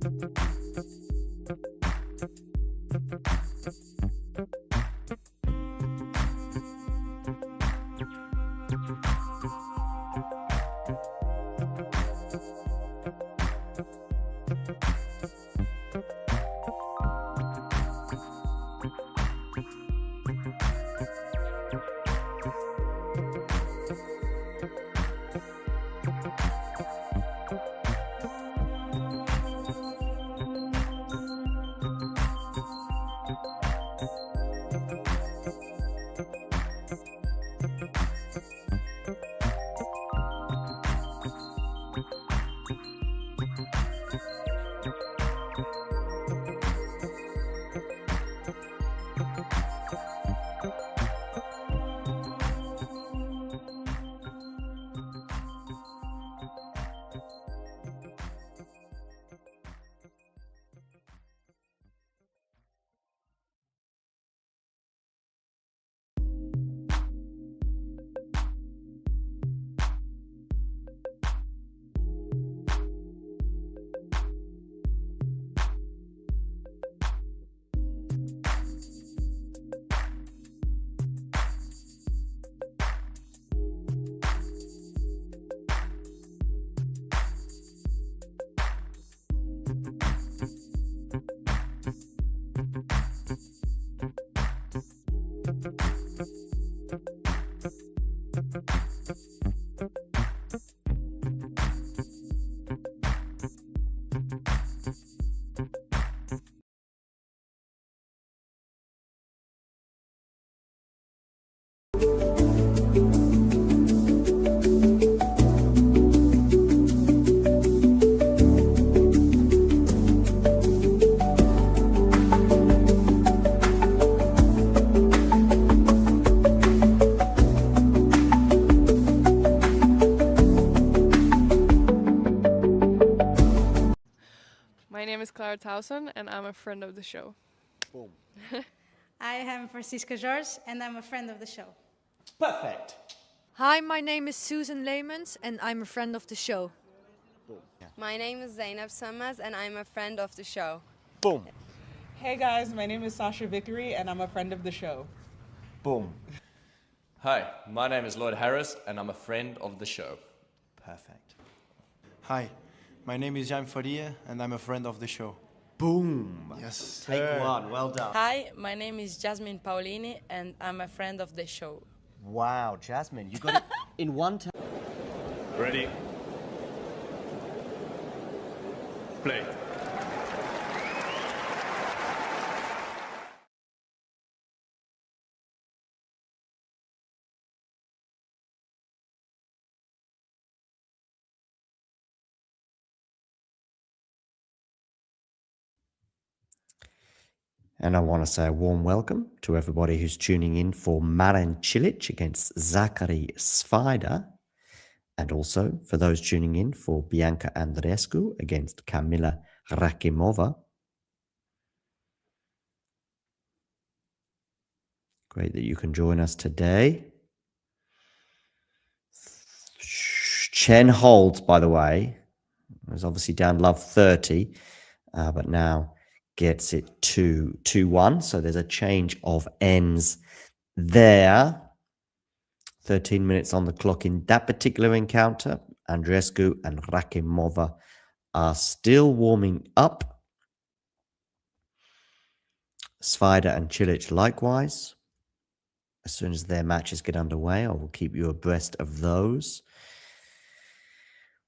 My name is Clara Towson, and I'm a friend of the show. Boom. I am Francisca George, and I'm a friend of the show. Perfect. Hi, my name is Susan Leemans, and I'm a friend of the show. Boom. Yeah. My name is Zainab Sammaz, and I'm a friend of the show. Boom. Hey guys, my name is Sasha Vickery, and I'm a friend of the show. Boom. Hi, my name is Lloyd Harris, and I'm a friend of the show. Perfect. Hi, my name is Jan Faria, and I'm a friend of the show. Boom. Yes. Take one. Well done. Hi, my name is Jasmine Paulini, and I'm a friend of the show. Wow, Jasmine, you got it in one time. Ready? Play. And I want to say a warm welcome to everybody who's tuning in for Marin Cilic against Zachary Svajda, and also for those tuning in for Bianca Andreescu against Kamila Rakimova. Great that you can join us today. Chen holds, by the way. It was obviously down love 30, but now gets it to 2-1. So there's a change of ends there. 13 minutes on the clock in that particular encounter. Andreescu and Rakimova are still warming up. Svajda and Cilic likewise. As soon as their matches get underway, I will keep you abreast of those.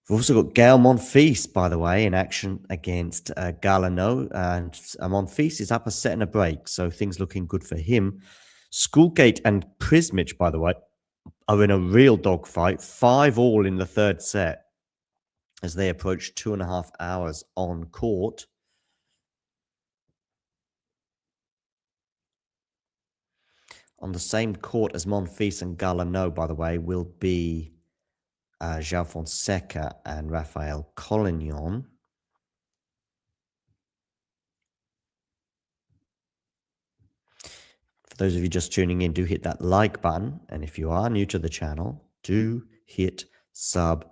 We've also got Gael Monfils, by the way, in action against Galano. And Monfils is up a set and a break, so things looking good for him. Schoolgate and Prismic, by the way, are in a real dogfight. 5-5 in the third set as they approach 2.5 hours on court. On the same court as Monfils and Galano, by the way, will be João Fonseca and Rafael Collignon. For those of you just tuning in, do hit that like button. And if you are new to the channel, do hit subscribe.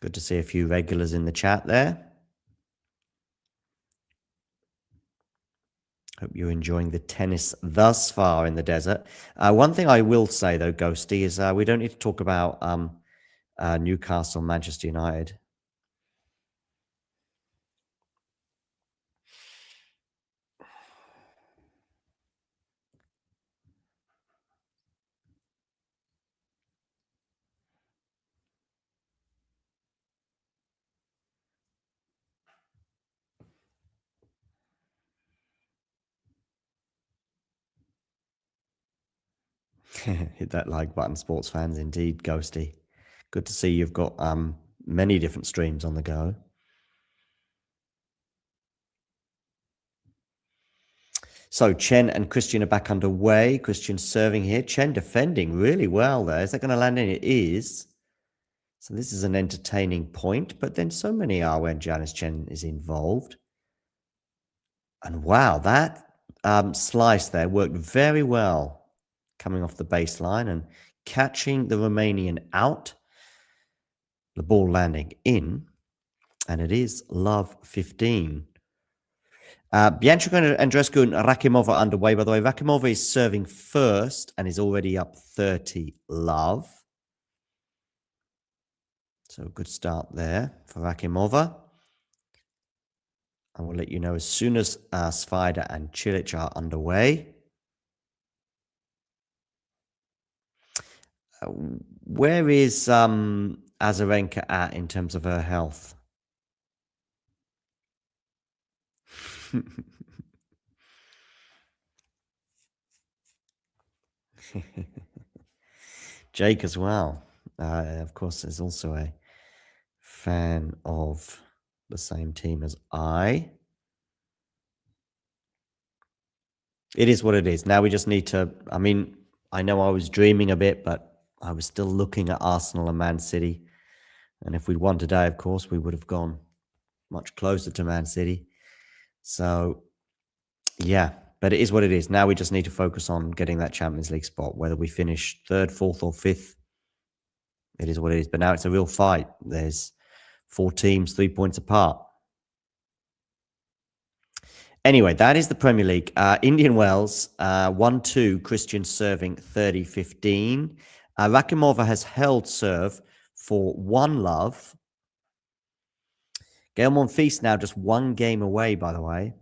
Good to see a few regulars in the chat there. Hope you're enjoying the tennis thus far in the desert. One thing I will say, though, Ghosty, is we don't need to talk about Newcastle, Manchester United. Hit that like button, sports fans. Indeed, Ghosty. Good to see you've got many different streams on the go. So Chen and Christian are back underway. Christian serving here. Chen defending really well there. Is that going to land in? It is. So this is an entertaining point, but then so many are when Janice Chen is involved. And wow, that slice there worked very well coming off the baseline and catching the Romanian out. The ball landing in, and it is love 15. Bianca and Andreescu and Rakimova underway. By the way, Rakimova is serving first and is already up 30 love. So good start there for Rakimova. I will let you know as soon as Svajda and Cilic are underway. Where is Azarenka at in terms of her health? Jake as well. Of course, is also a fan of the same team as I. It is what it is. Now we just need to, I mean, I know I was dreaming a bit, but I was still looking at Arsenal and Man City. And if we'd won today, of course, we would have gone much closer to Man City. So, yeah, but it is what it is. Now we just need to focus on getting that Champions League spot, whether we finish third, fourth, or fifth. It is what it is. But now it's a real fight. There's 4 teams, 3 points apart. Anyway, that is the Premier League. Indian Wells, 1-2, Christian serving 30-15. Rakimova has held serve for 1 love. Gael Monfils now just 1 game away, by the way,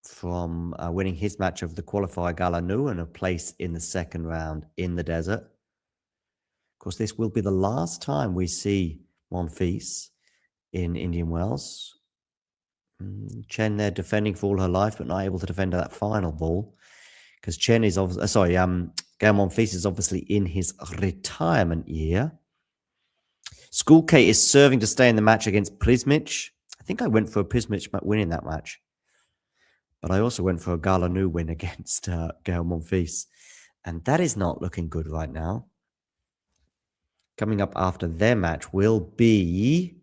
from winning his match of the qualifier Galanu and a place in the second round in the desert. Of course, this will be the last time we see Monfils in Indian Wells. Chen there defending for all her life, but not able to defend that final ball because Chen is obviously, Gael Monfils is obviously in his retirement year. School K is serving to stay in the match against Prismic. I think I went for a Prismic win in that match, but I also went for a Galanu win against Gael Monfils, and that is not looking good right now. Coming up after their match will be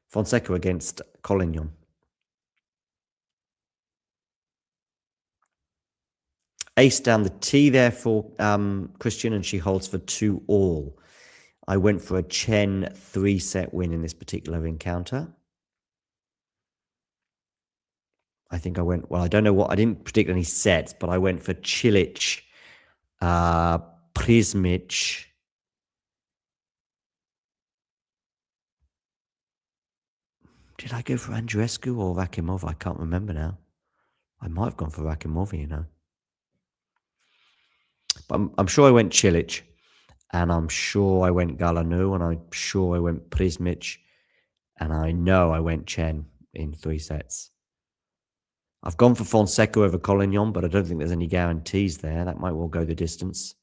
Fonseca against Collignon. Ace down the tee there for Christian, and she holds for 2-all. I went for a Chen 3-set win in this particular encounter. I think I went, well, I don't know what, I didn't predict any sets, but I went for Cilic, Prismic. Did I go for Andreescu or Rakimova? I can't remember now. I might have gone for Rakimova, you know. But I'm sure I went Cilic, and I'm sure I went Galanu, and I'm sure I went Prismic, and I know I went Chen in 3 sets. I've gone for Fonseca over Collignon, but I don't think there's any guarantees there. That might well go the distance.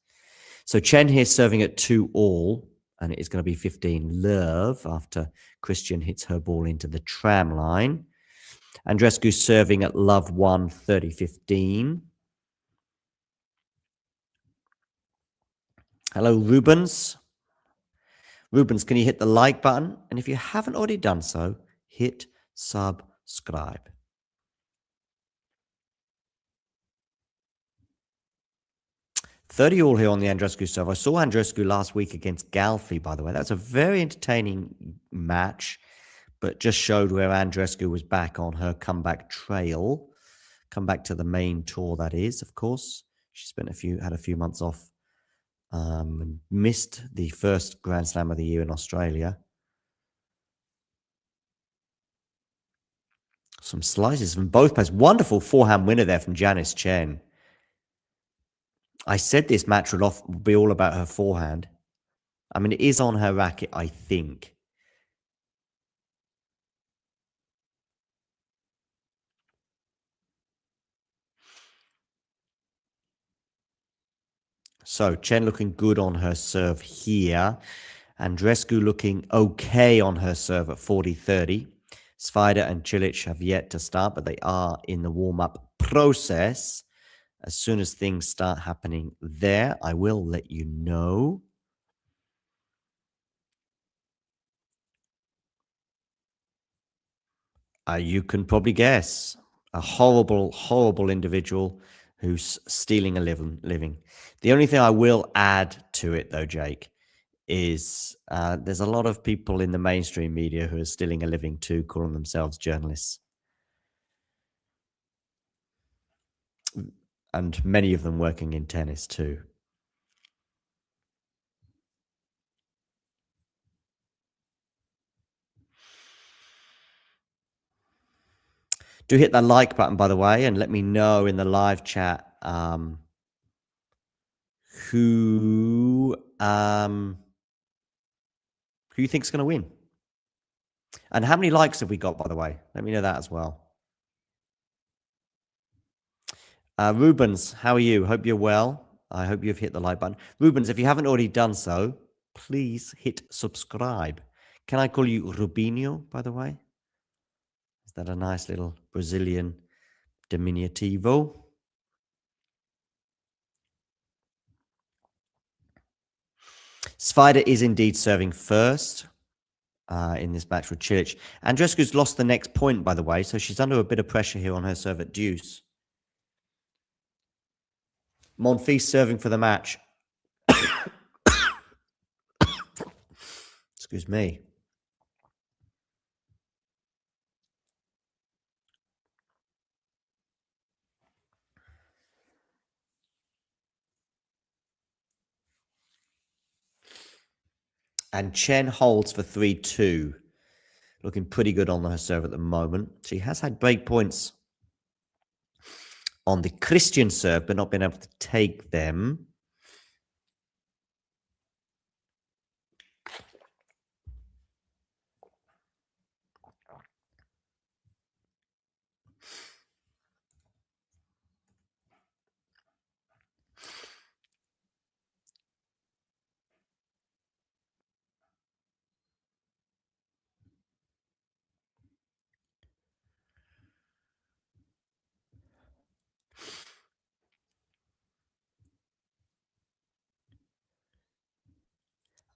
So Chen here serving at 2-all, and it is going to be 15 love after Christian hits her ball into the tram line. Andreescu serving at love 1, 30-15. Hello, Rubens. Rubens, can you hit the like button? And if you haven't already done so, hit subscribe. 30 all here on the Andreescu server. I saw Andreescu last week against Galfi, by the way. That's a very entertaining match, but just showed where Andreescu was back on her comeback trail. Come back to the main tour, that is, of course. She had a few months off and missed the first Grand Slam of the year in Australia. Some slices from both players. Wonderful forehand winner there from Janice Chen. I said this match would be all about her forehand. I mean, it is on her racket, I think. So, Chen looking good on her serve here. Andreescu looking okay on her serve at 40-30. Svajda and Cilic have yet to start, but they are in the warm-up process. As soon as things start happening there, I will let you know. You can probably guess. A horrible, horrible individual who's stealing a living. The only thing I will add to it, though, Jake, is there's a lot of people in the mainstream media who are stealing a living too, calling themselves journalists. And many of them working in tennis too. Do hit that like button, by the way, and let me know in the live chat who you think's going to win. And how many likes have we got, by the way? Let me know that as well. Rubens, how are you? Hope you're well. I hope you've hit the like button. Rubens, if you haven't already done so, please hit subscribe. Can I call you Rubinho, by the way? Is that a nice little Brazilian diminutivo? Svajda is indeed serving first in this match with Cilic. Andreescu's lost the next point, by the way, so she's under a bit of pressure here on her serve at deuce. Monfils serving for the match. Excuse me. And Chen holds for 3-2. Looking pretty good on her serve at the moment. She has had break points on the Christian serve, but not been able to take them.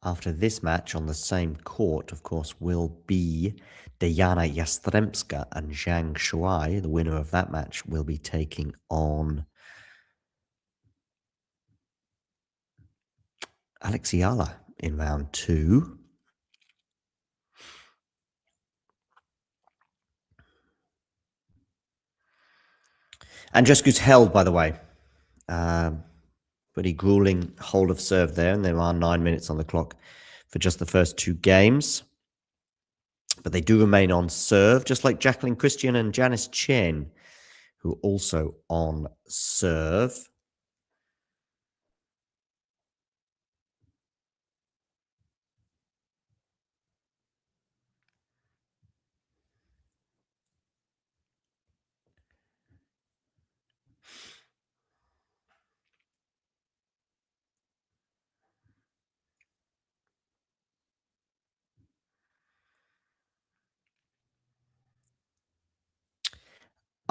After this match on the same court, of course, will be Diana Yastremska and Zhang Shuai. The winner of that match will be taking on Alexiala in round 2. Andreescu's held, by the way. Pretty grueling hold of serve there, and there are 9 minutes on the clock for just the first 2 games. But they do remain on serve, just like Jacqueline Christian and Janice Chen, who are also on serve.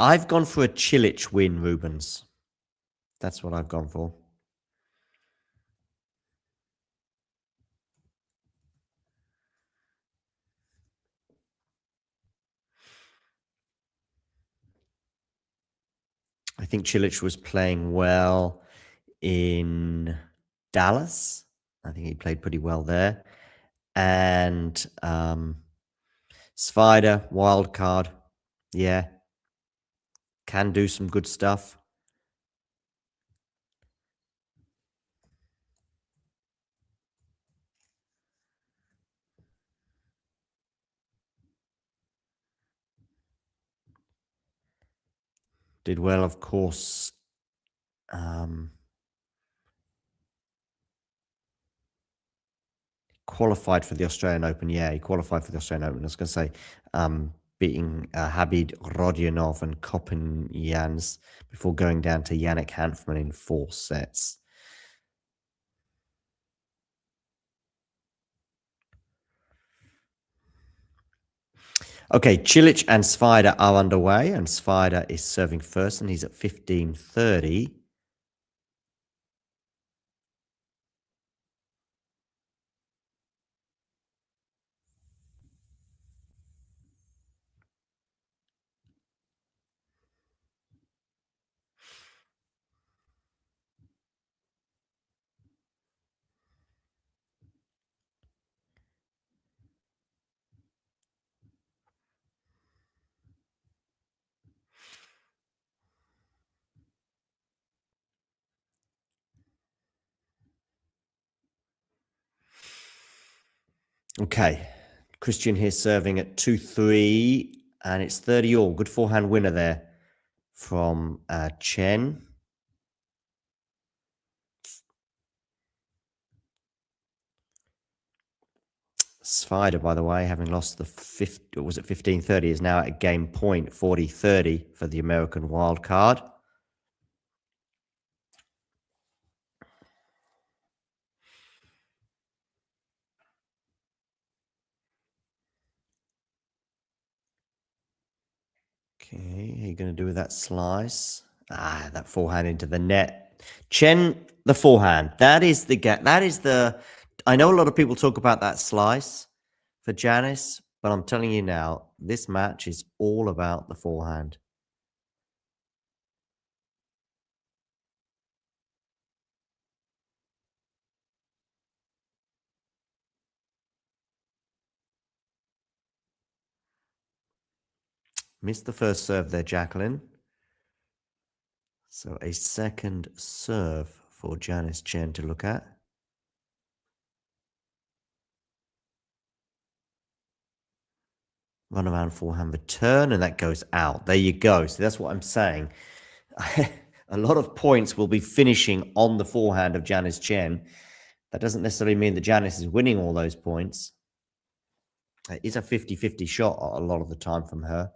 I've gone for a Cilic win, Rubens. That's what I've gone for. I think Cilic was playing well. in Dallas. I think he played pretty well there. And Svajda, wild card. Yeah. Can do some good stuff. Did well, of course. Qualified for the Australian Open. Yeah, he qualified for the Australian Open. I was going to say, beating Habib Rodionov and Jans before going down to Yannick Hanfmann in 4 sets. Okay, Cilic and Spider are underway, and Spider is serving first, and he's at 15:30. Okay, Christian here serving at 2-3, and it's 30 all. Good forehand winner there from Chen. Svajda, by the way, having lost the 15:30, is now at a game point, 40-30 for the American wild card. Okay, how are you going to do with that slice? That forehand into the net. Chen, the forehand. That is the gap. That is the. I know a lot of people talk about that slice for Janice, but I'm telling you now, this match is all about the forehand. Missed the first serve there, Jacqueline. So a second serve for Janice Chen to look at. Run around forehand return, and that goes out. There you go. So that's what I'm saying. A lot of points will be finishing on the forehand of Janice Chen. That doesn't necessarily mean that Janice is winning all those points. It is a 50-50 shot a lot of the time from her.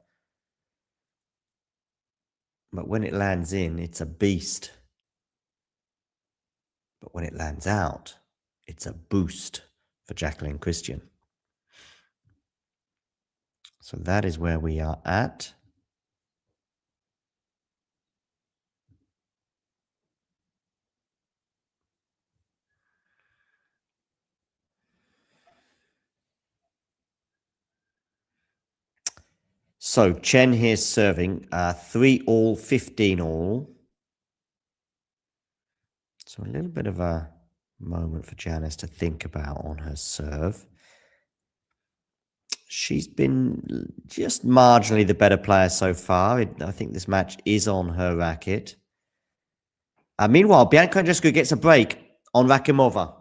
But when it lands in, it's a beast. But when it lands out, it's a boost for Jacqueline Christian. So that is where we are at. So Chen here serving 3 all, 15 all. So a little bit of a moment for Janice to think about on her serve. She's been just marginally the better player so far. I think this match is on her racket. Meanwhile, Bianca Andreescu gets a break on Rakimova.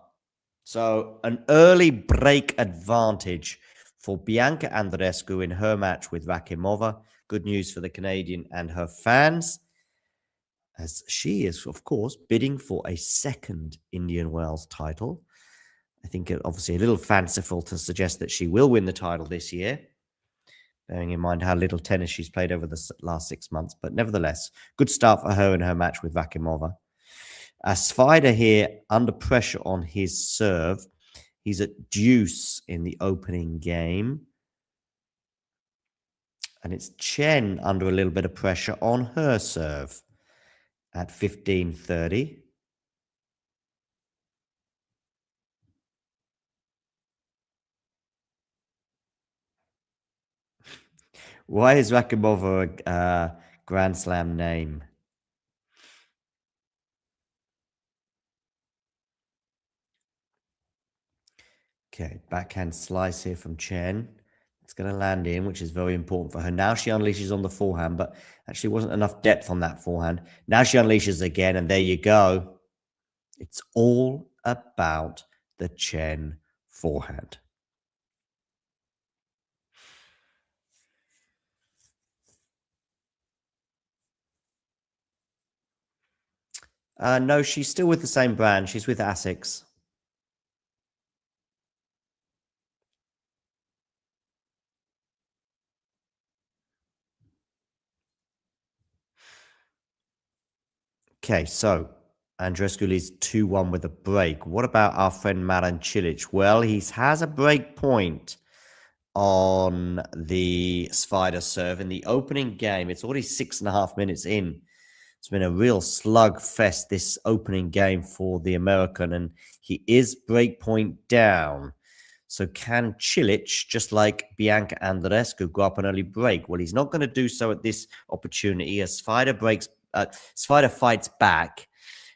So an early break advantage for Bianca Andreescu in her match with Rakimova. Good news for the Canadian and her fans, as she is, of course, bidding for a second Indian Wells title. I think it obviously a little fanciful to suggest that she will win the title this year, bearing in mind how little tennis she's played over the last 6 months. But nevertheless, good start for her in her match with Rakimova. Svajda here under pressure on his serve. He's at deuce in the opening game. And it's Chen under a little bit of pressure on her serve at 15:30. Why is Rakimova a Grand Slam name? Okay, backhand slice here from Chen. It's going to land in, which is very important for her. Now she unleashes on the forehand, but actually wasn't enough depth on that forehand. Now she unleashes again, and there you go. It's all about the Chen forehand. No, she's still with the same brand. She's with ASICS. Okay, so Andreescu leads 2-1 with a break. What about our friend Marin Cilic? Well, he has a break point on the Svajda serve in the opening game. It's already 6.5 minutes in. It's been a real slugfest, this opening game for the American, and he is breakpoint down. So can Cilic, just like Bianca Andreescu, go up an early break? Well, he's not going to do so at this opportunity as Svajda fights back,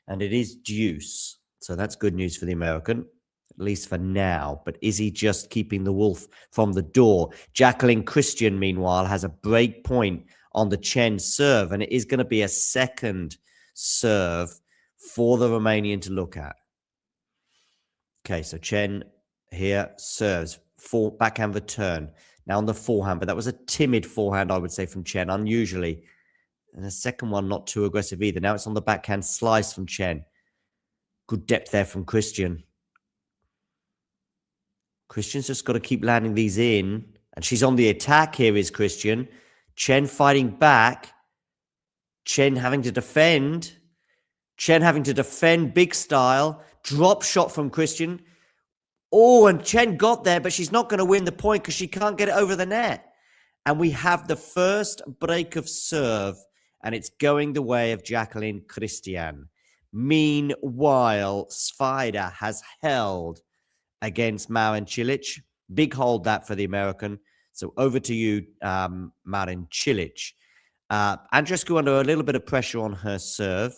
and it is deuce. So that's good news for the American, at least for now. But is he just keeping the wolf from the door? Jacqueline Christian, meanwhile, has a break point on the Chen serve, and it is going to be a second serve for the Romanian to look at. Okay, so Chen here serves for backhand return. Now on the forehand, but that was a timid forehand, I would say, from Chen, unusually. And the second one, not too aggressive either. Now it's on the backhand slice from Chen. Good depth there from Christian. Christian's just got to keep landing these in. And she's on the attack here, is Christian. Chen fighting back. Chen having to defend. Chen having to defend big style. Drop shot from Christian. Oh, and Chen got there, but she's not going to win the point because she can't get it over the net. And we have the first break of serve, and it's going the way of Jacqueline Christian. Meanwhile, Svajda has held against Marin Cilic. Big hold that for the American. So over to you, Marin Cilic. Andreescu under a little bit of pressure on her serve.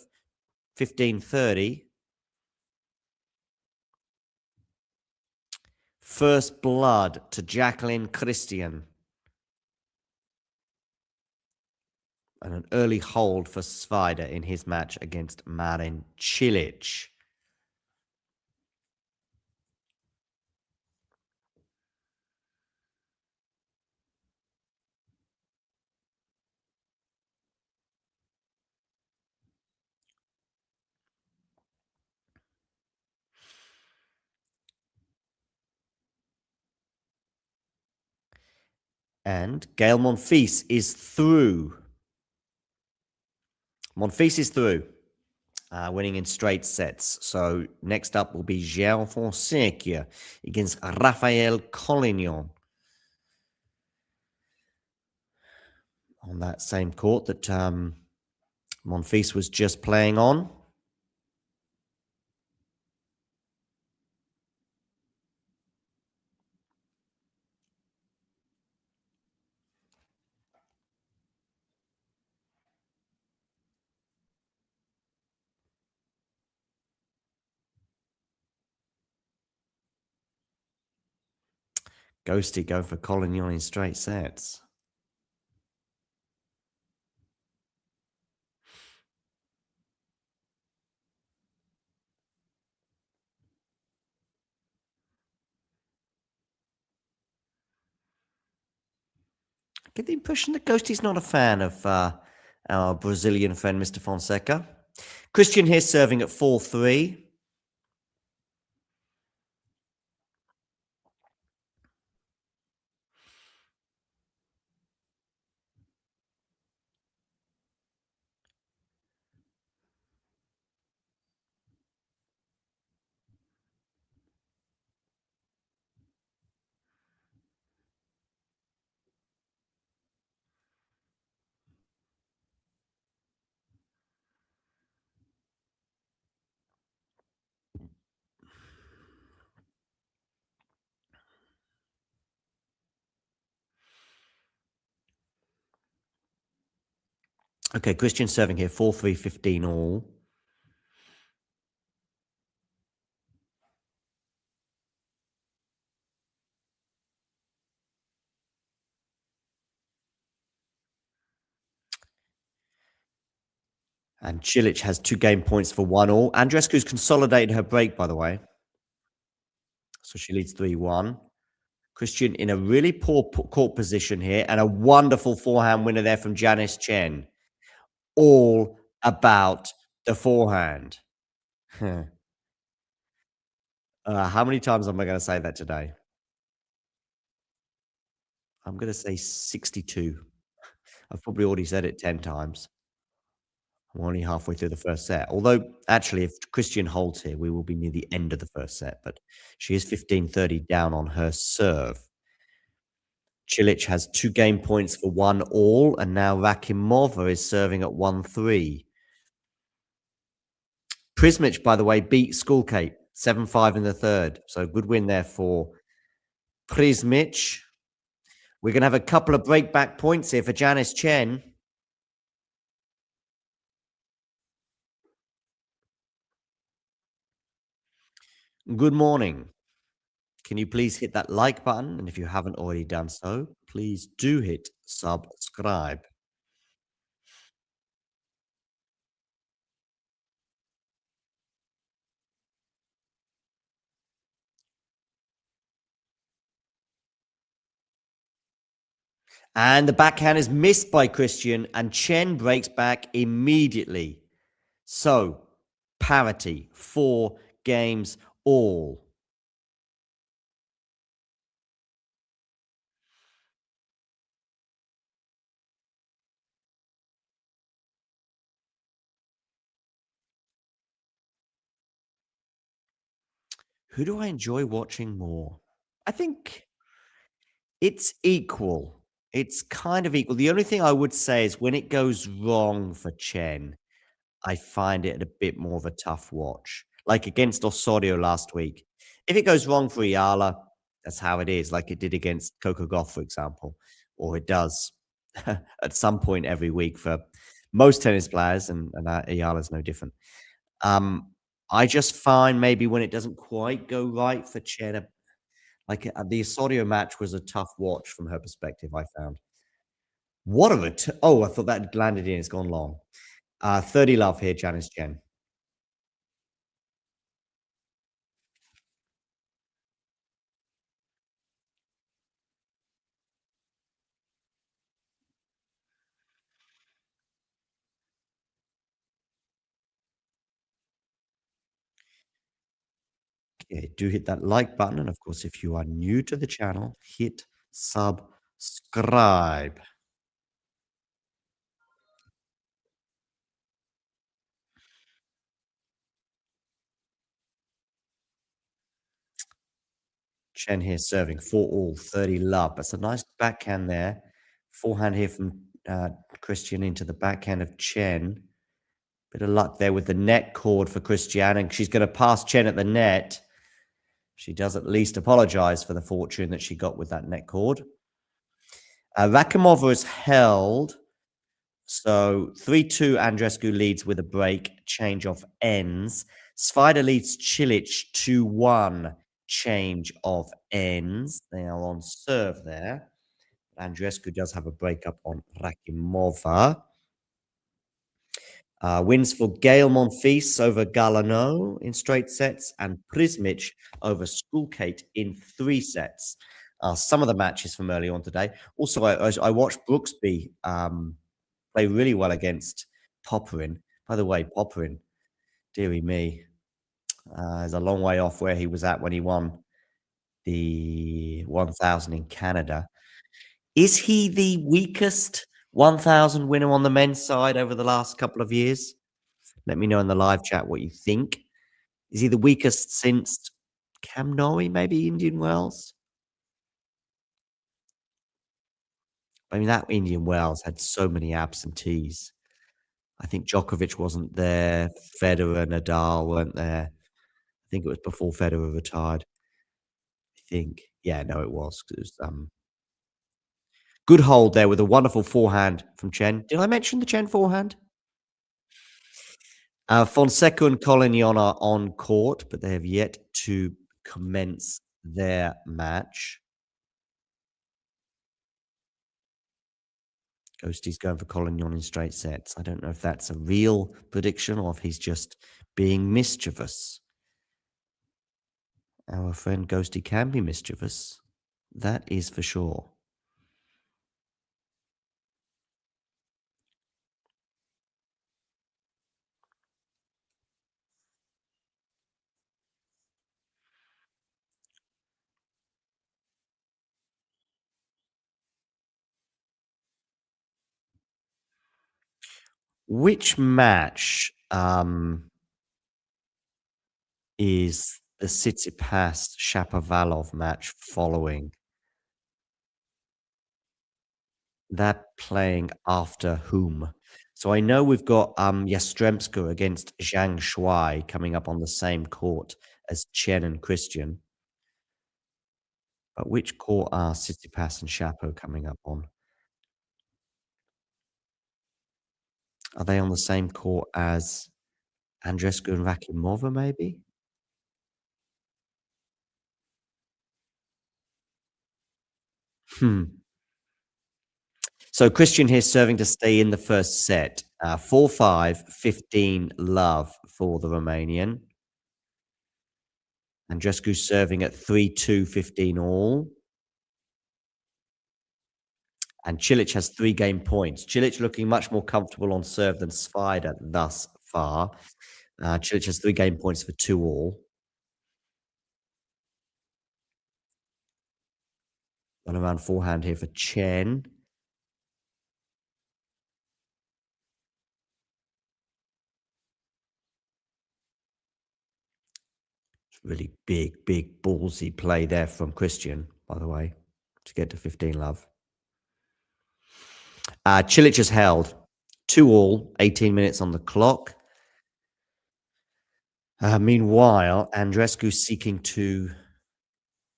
15-30. First blood to Jacqueline Christian. And an early hold for Svajda in his match against Marin Cilic. And Gael Monfils is through. Monfils is through, winning in straight sets. So next up will be Jean Fonseca against Raphael Collignon. On that same court that Monfils was just playing on. Ghosty going for Collignon in straight sets. I get the impression that Ghosty's not a fan of our Brazilian friend, Mr. Fonseca. Christian here serving at 4-3. Okay, Christian serving here, 4-3, 15 all. And Cilic has 2 game points for 1-all. Andreescu's consolidated her break, by the way. So she leads 3-1. Christian in a really poor court position here, and a wonderful forehand winner there from Janice Chen. All about the forehand. How many times am I going to say that today? I'm going to say 62. I've probably already said it 10 times. I'm only halfway through the first set. Although, actually, if Christian holds here, we will be near the end of the first set. But she is 15-30 down on her serve. Cilic has 2 game points for 1-all, and now Rakimova is serving at 1-3. Prismic, by the way, beat Skulkate 7-5 in the third. So good win there for Prismic. We're going to have a couple of breakback points here for Janice Chen. Good morning. Can you please hit that like button? And if you haven't already done so, please do hit subscribe. And the backhand is missed by Christian, and Chen breaks back immediately. So, parity, 4 games all. Who do I enjoy watching more? I think it's equal. It's kind of equal. The only thing I would say is when it goes wrong for Chen, I find it a bit more of a tough watch. Like against Osorio last week. If it goes wrong for Ayala, that's how it is, like it did against Coco Gauff, for example, or it does at some point every week for most tennis players, and Ayala's no different. I just find maybe when it doesn't quite go right for Chen, like the Osorio match was a tough watch from her perspective, I found. What a oh, I thought that landed in. It's gone long. 30 love here, Janice Chen. Okay, do hit that like button. And of course, if you are new to the channel, hit subscribe. Chen here serving 4-all, 30 love. That's a nice backhand there. Forehand here from Christian into the backhand of Chen. Bit of luck there with the net cord for Christian, and she's going to pass Chen at the net. She does at least apologize for the fortune that she got with that net cord. Rakimova is held. So 3-2, Andreescu leads with a break. Change of ends. Svajda leads Cilic 2-1. Change of ends. They are on serve there. Andreescu does have a breakup on Rakimova. Wins for Gael Monfils over Galano in straight sets, and Prismic over Skulkate in 3 sets. Some of the matches from early on today. Also, I watched Brooksby play really well against Popperin. By the way, Popperin, dearie me, is a long way off where he was at when he won the 1000 in Canada. Is he the weakest 1000 winner on the men's side over the last couple of years? Let me know in the live chat what you think. Is he the weakest since Cam Norrie, maybe Indian Wells? I mean, that Indian Wells had so many absentees. I think Djokovic wasn't there. Federer, Nadal weren't there. I think it was before Federer retired. I think. Yeah, no, it was. It was good hold there with a wonderful forehand from Chen. Did I mention the Chen forehand? Fonseca and Collignon are on court, but they have yet to commence their match. Ghosty's going for Collignon in straight sets. I don't know if that's a real prediction or if he's just being mischievous. Our friend Ghosty can be mischievous. That is for sure. Which match is the Tsitsipas Shapovalov match following? That playing after whom? So I know we've got Yastremska against Zhang Shuai coming up on the same court as Chen and Christian. But which court are Tsitsipas and Shapo coming up on? Are they on the same court as Andreescu and Rakimova, maybe? So Christian here serving to stay in the first set. 4-5, 15 love for the Romanian. Andreescu serving at 3-2, 15 all. And Cilic has 3 game points. Cilic looking much more comfortable on serve than Svajda thus far. Cilic has 3 game points for 2 all. One around forehand here for Chen. Really big ballsy play there from Christian, by the way, to get to 15 love. Cilic has held 2 all, 18 minutes on the clock. Meanwhile, Andreescu seeking to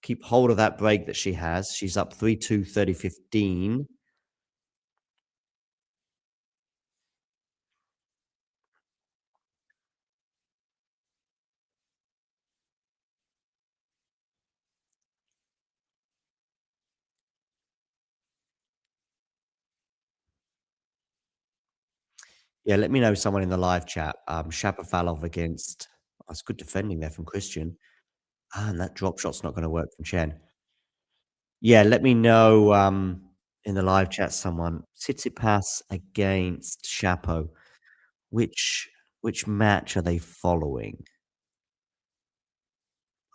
keep hold of that break that she has. She's up 3-2, 30-15. Yeah, let me know someone in the live chat. Shapovalov against... Oh, it's good defending there from Christian. And that drop shot's not going to work from Chen. Yeah, let me know in the live chat someone. Tsitsipas against Shapo. Which match are they following?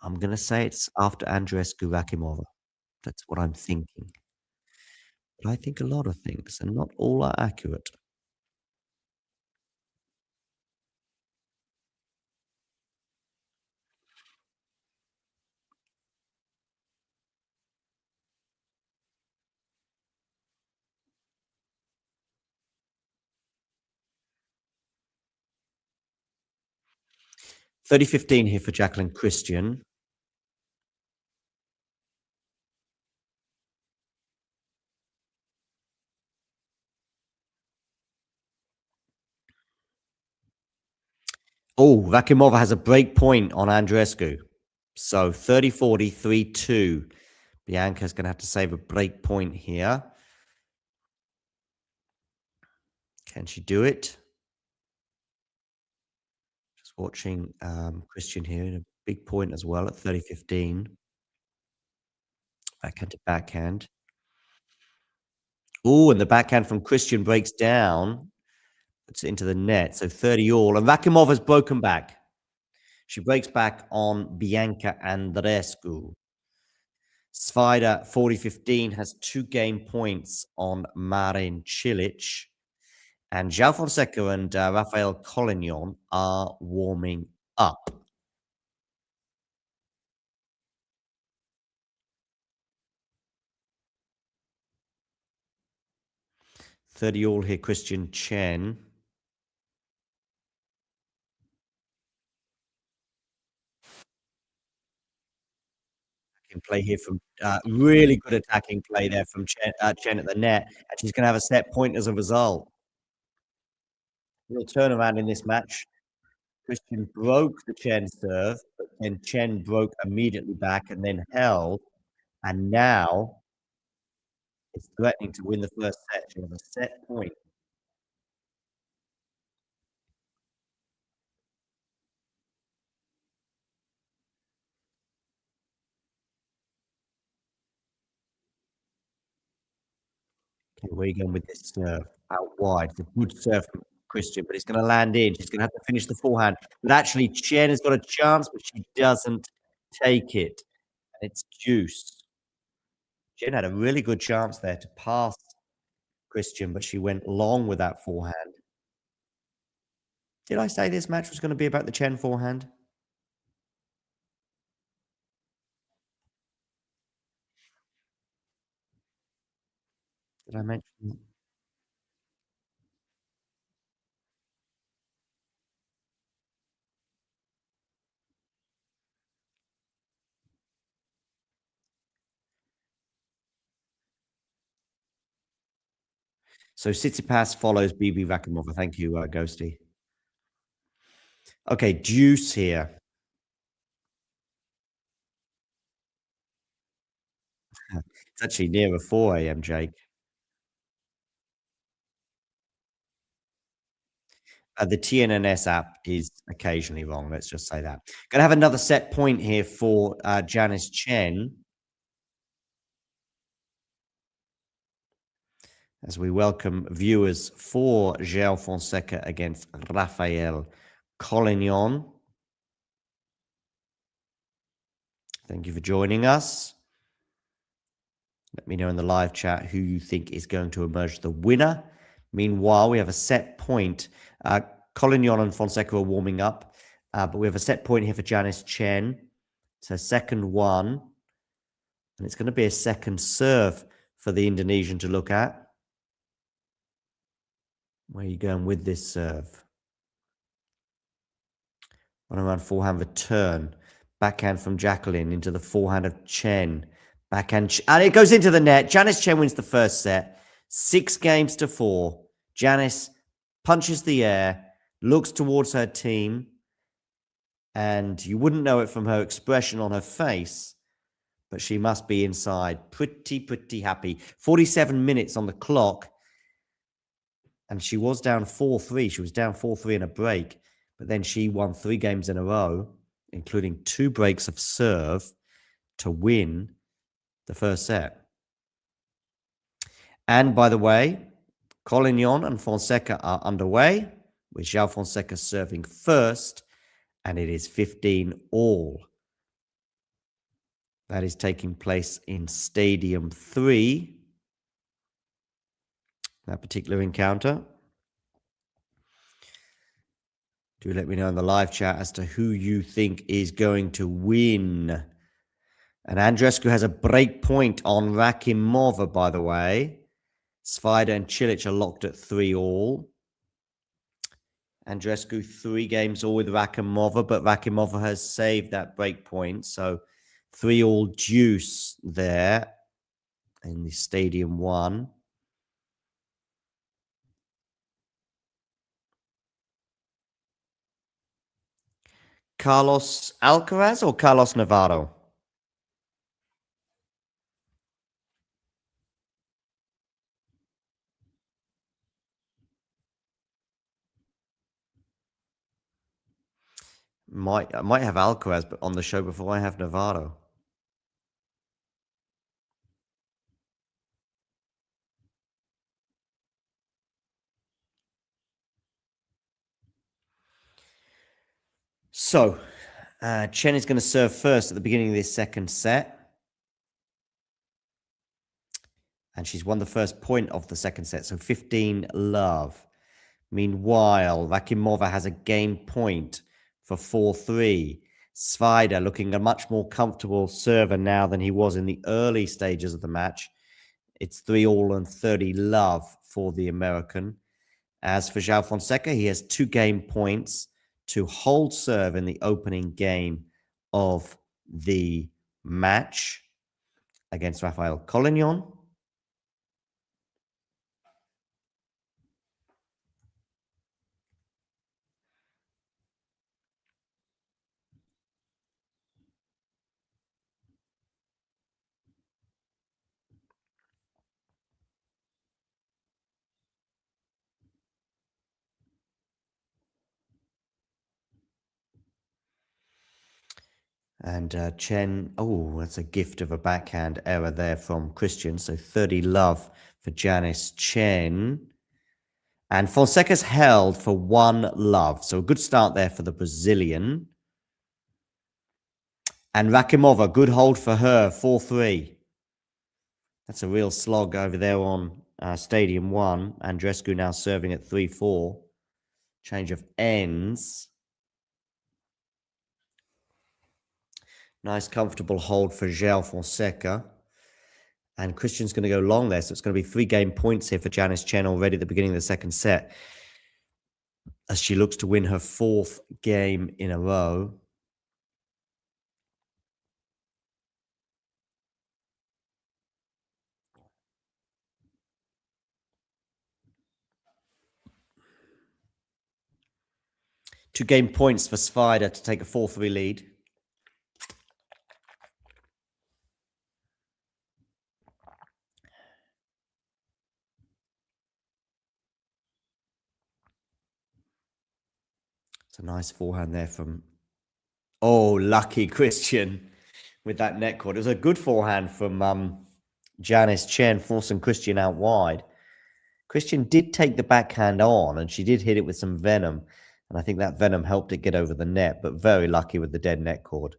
I'm going to say it's after Andreescu Rakimova. That's what I'm thinking. But I think a lot of things, and not all are accurate. $30-15 here for Jacqueline Christian. Oh, Rakimova has a break point on Andreescu. So 30-40, 3-2. Bianca's going to have to save a break point here. Can she do it? Just watching Christian here in a big point as well at 30-15. Backhand to backhand. Oh, and the backhand from Christian breaks down. Puts it into the net. So 30 all. And Rakimova has broken back. She breaks back on Bianca Andreescu. Svajda, 40-15, has 2 game points on Marin Cilic. And João Fonseca and Rafael Collignon are warming up. $30 all here, Christian Chen. Play here from really good attacking play there from Chen at the net, and she's going to have a set point as a result. Real turnaround in this match. Christian broke the Chen serve, but then Chen broke immediately back and then held, and now is threatening to win the first set. She has a set point. Okay, where are you going with this serve? Out wide. It's a good serve from Christian, but it's going to land in. She's going to have to finish the forehand. But actually, Chen has got a chance, but she doesn't take it. And it's deuce. Chen had a really good chance there to pass Christian, but she went long with that forehand. Did I say this match was going to be about the Chen forehand? Did I mention? So Tsitsipas follows BB Rakimova. Thank you, Ghosty. Okay, deuce here. It's actually nearer 4 a.m., Jake. The TNNS app is occasionally wrong. Let's just say that. Going to have another set point here for Janice Chen. As we welcome viewers for João Fonseca against Rafael Collignon. Thank you for joining us. Let me know in the live chat who you think is going to emerge the winner. Meanwhile, we have a set point. Collignon and Fonseca are warming up, but we have a set point here for Janice Chen. It's her second one, and it's going to be a second serve for the Indonesian to look at. Where are you going with this serve? On around forehand return. Backhand from Jacqueline into the forehand of Chen. Backhand, and it goes into the net. Janice Chen wins the first set. 6-4. Janice punches the air, looks towards her team, and you wouldn't know it from her expression on her face, but she must be inside pretty happy. 47 minutes on the clock, and she was down 4-3. She was down 4-3 in a break, but then she won 3 games in a row, including 2 breaks of serve to win the first set. And by the way, Collignon and Fonseca are underway, with João Fonseca serving first, and it is 15-all. That is taking place in Stadium 3, that particular encounter. Do let me know in the live chat as to who you think is going to win. And Andreescu has a break point on Rakimova, by the way. Svajda and Cilic are locked at 3-all. Andreescu 3-all with Rakimova, but Rakimova has saved that break point. So 3-all deuce there in the Stadium 1. Carlos Alcaraz or Carlos Navarro? I might have Alcaraz, but on the show before I have Navarro. So, Chen is going to serve first at the beginning of this second set. And she's won the first point of the second set, so 15-love. Meanwhile, Rakimova has a game point for 4-3. Svajda looking a much more comfortable server now than he was in the early stages of the match. It's 3-all and 30-love for the American. As for João Fonseca, he has 2 game points to hold serve in the opening game of the match against Rafael Collignon. And Chen, oh, that's a gift of a backhand error there from Christian. So 30 love for Janice Chen. And Fonseca's held for 1 love. So a good start there for the Brazilian. And Rakimova, good hold for her, 4-3. That's a real slog over there on Stadium 1. Andreescu now serving at 3-4. Change of ends. Nice, comfortable hold for João Fonseca. And Christian's going to go long there. So it's going to be 3 game points here for Janice Chen already at the beginning of the second set, as she looks to win her 4th game in a row. Two game points for Svajda to take a 4-3 lead. It's a nice forehand there from... Oh, lucky Christian with that net cord. It was a good forehand from Janice Chen, forcing Christian out wide. Christian did take the backhand on, and she did hit it with some venom. And I think that venom helped it get over the net, but very lucky with the dead net cord.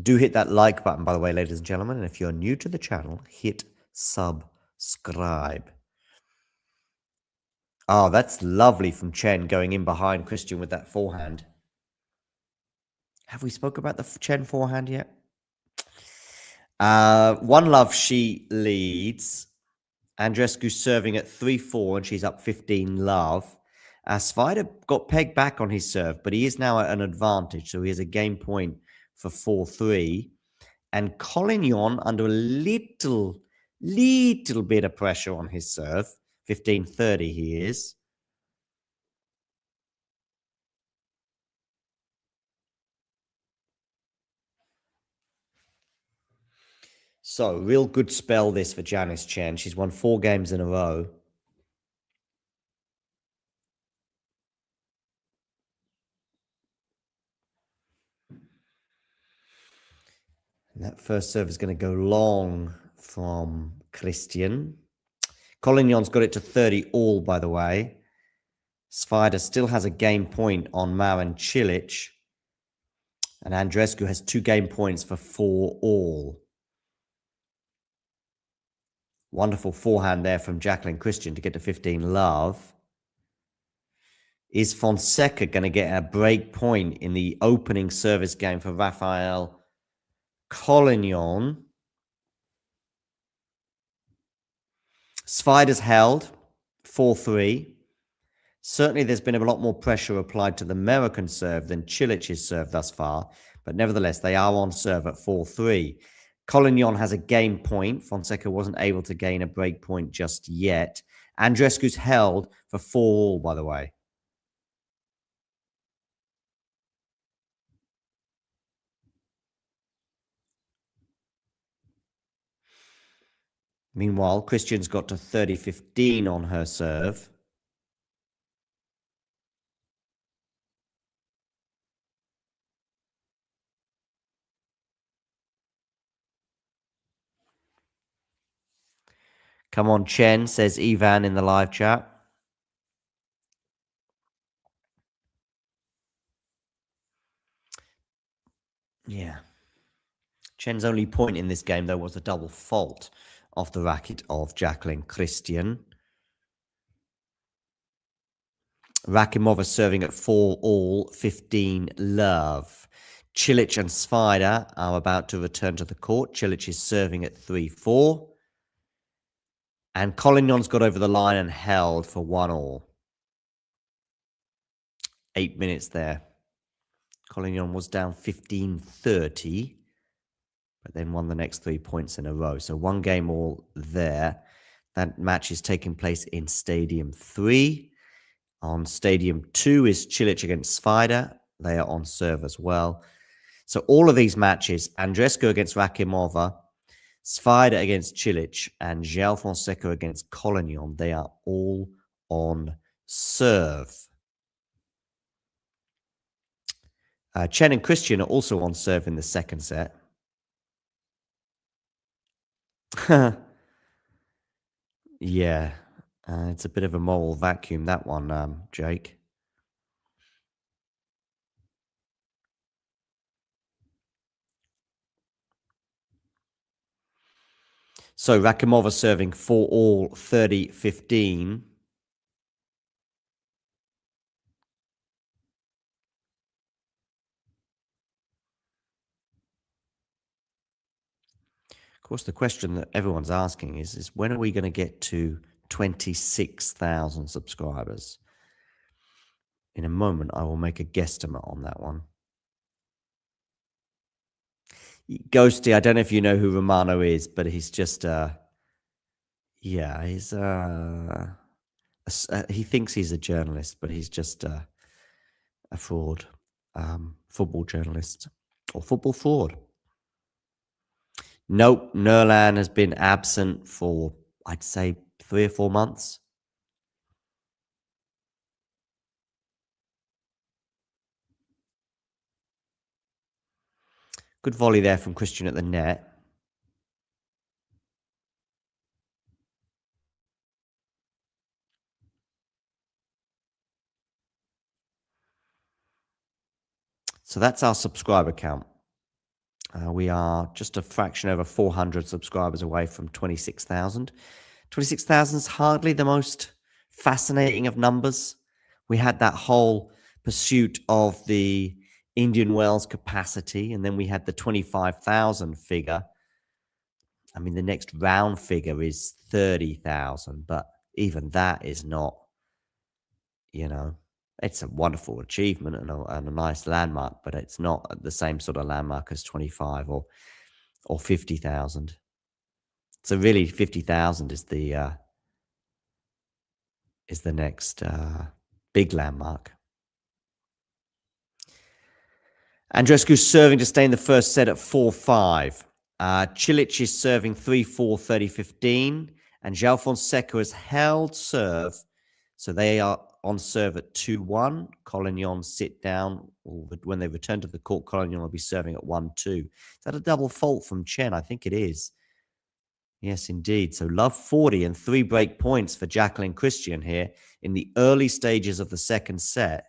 Do hit that like button, by the way, ladies and gentlemen. And if you're new to the channel, hit subscribe. Oh, that's lovely from Chen going in behind Christian with that forehand. Have we spoke about the Chen forehand yet? 1 love, she leads. Andreescu serving at 3-4, and she's up 15 love. Svajda got pegged back on his serve, but he is now at an advantage, so he has a game point for 4-3. And Collignon under a little bit of pressure on his serve. 15-30 he is. So, real good spell this for Janice Chen. She's won 4 games in a row. And that first serve is going to go long from Christian. Collignon's got it to 30 all, by the way. Svajda still has a game point on Marin Cilic. And Andreescu has 2 game points for 4 all. Wonderful forehand there from Jacqueline Christian to get to 15 love. Is Fonseca going to get a break point in the opening service game for Rafael Collignon? Svajda's held 4-3. Certainly there's been a lot more pressure applied to the American serve than Cilic's serve thus far, but nevertheless they are on serve at 4-3. Collignon has a game point. Fonseca wasn't able to gain a break point just yet. Andreescu's held for 4 all, by the way. Meanwhile, Christian's got to 30-15 on her serve. Come on, Chen, says Ivan in the live chat. Yeah. Chen's only point in this game, though, was a double fault off the racket of Jacqueline Christian. Rakimova serving at 4 all, 15 love. Chilic and Spider are about to return to the court. Cilic is serving at 3-4. And Collignon's got over the line and held for 1 all. 8 minutes there. Collignon was down 15-30, but then won the next 3 points in a row. So 1 game all there. That match is taking place in Stadium 3. On Stadium 2 is Chilic against Svajda. They are on serve as well. So all of these matches, Andreescu against Rakimova, Svajda against Cilic, and João Fonseca against Collignon. They are all on serve. Chen and Christian are also on serve in the second set. Yeah, it's a bit of a moral vacuum, that one, Jake. So Rakimova serving 4-all, 30-15. Of course, the question that everyone's asking is when are we going to get to 26,000 subscribers? In a moment, I will make a guesstimate on that one. Ghosty, I don't know if you know who Romano is, but he's just, yeah, he's, he thinks he's a journalist, but he's just a fraud, football journalist, or football fraud. Nope, Nerlan has been absent for, I'd say, 3 or 4 months. Good volley there from Christian at the net. So that's our subscriber count. We are just a fraction over 400 subscribers away from 26,000. 26,000 is hardly the most fascinating of numbers. We had that whole pursuit of the Indian Wells capacity, and then we had the 25,000 figure. I mean, the next round figure is 30,000, but even that is not, you know, it's a wonderful achievement and a nice landmark, but it's not the same sort of landmark as 25 or 50,000. So really 50,000 is the next big landmark. Andreescu serving to stay in the first set at 4-5. Cilic is serving 3-4, 30-15. And João Fonseca has held serve. So they are on serve at 2-1. Collignon sit down. When they return to the court, Collignon will be serving at 1-2. Is that a double fault from Chen? I think it is. Yes, indeed. So love 40 and 3 break points for Jacqueline Christian here in the early stages of the second set.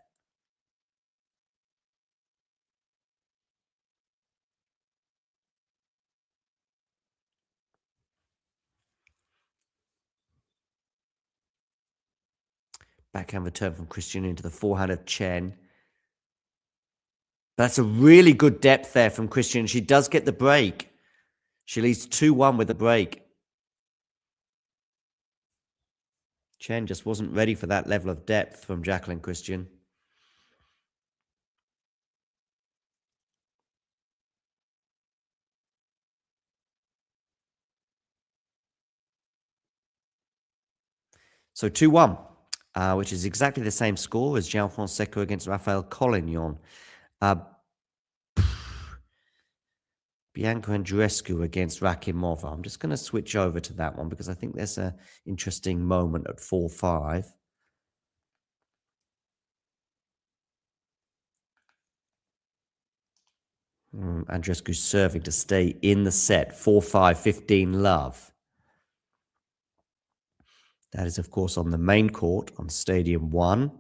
Backhand return from Christian into the forehand of Chen. That's a really good depth there from Christian. She does get the break. She leads 2-1 with the break. Chen just wasn't ready for that level of depth from Jacqueline Christian. So 2-1. Which is exactly the same score as João Fonseca against Rafael Collignon. Bianca Andreescu against Rakimova. I'm just going to switch over to that one because I think there's an interesting moment at 4-5. Andreescu serving to stay in the set. 4-5, 15 love. That is, of course, on the main court on Stadium 1.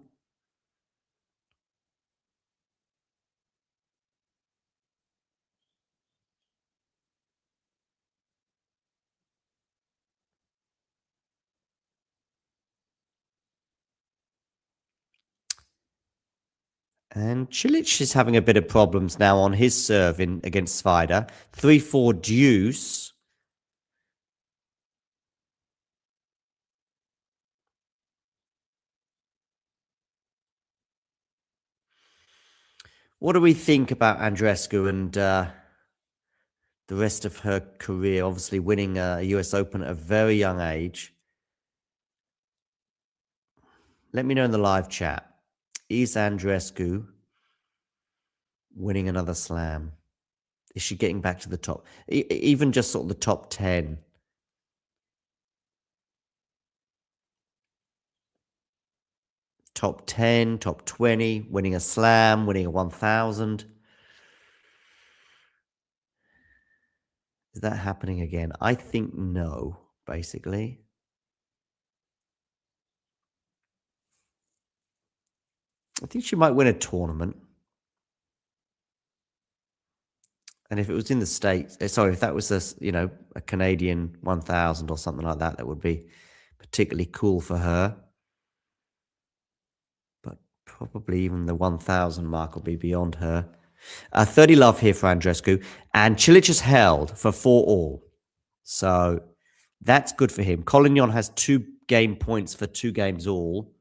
And Cilic is having a bit of problems now on his serve against Svajda. 3-4 deuce. What do we think about Andreescu and the rest of her career? Obviously winning a US Open at a very young age. Let me know in the live chat. Is Andreescu winning another slam? Is she getting back to the top? Even just sort of the top 10. Top 10, top 20, winning a slam, winning a 1000. Is that happening again? I think no, basically. I think she might win a tournament. And if it was in the States, sorry, if that was a Canadian 1000 or something like that, that would be particularly cool for her. But probably even the 1000 mark will be beyond her. 30 love here for Andreescu. And Cilic is held for 4-all. So that's good for him. Collignon has 2 game points for 2 games all.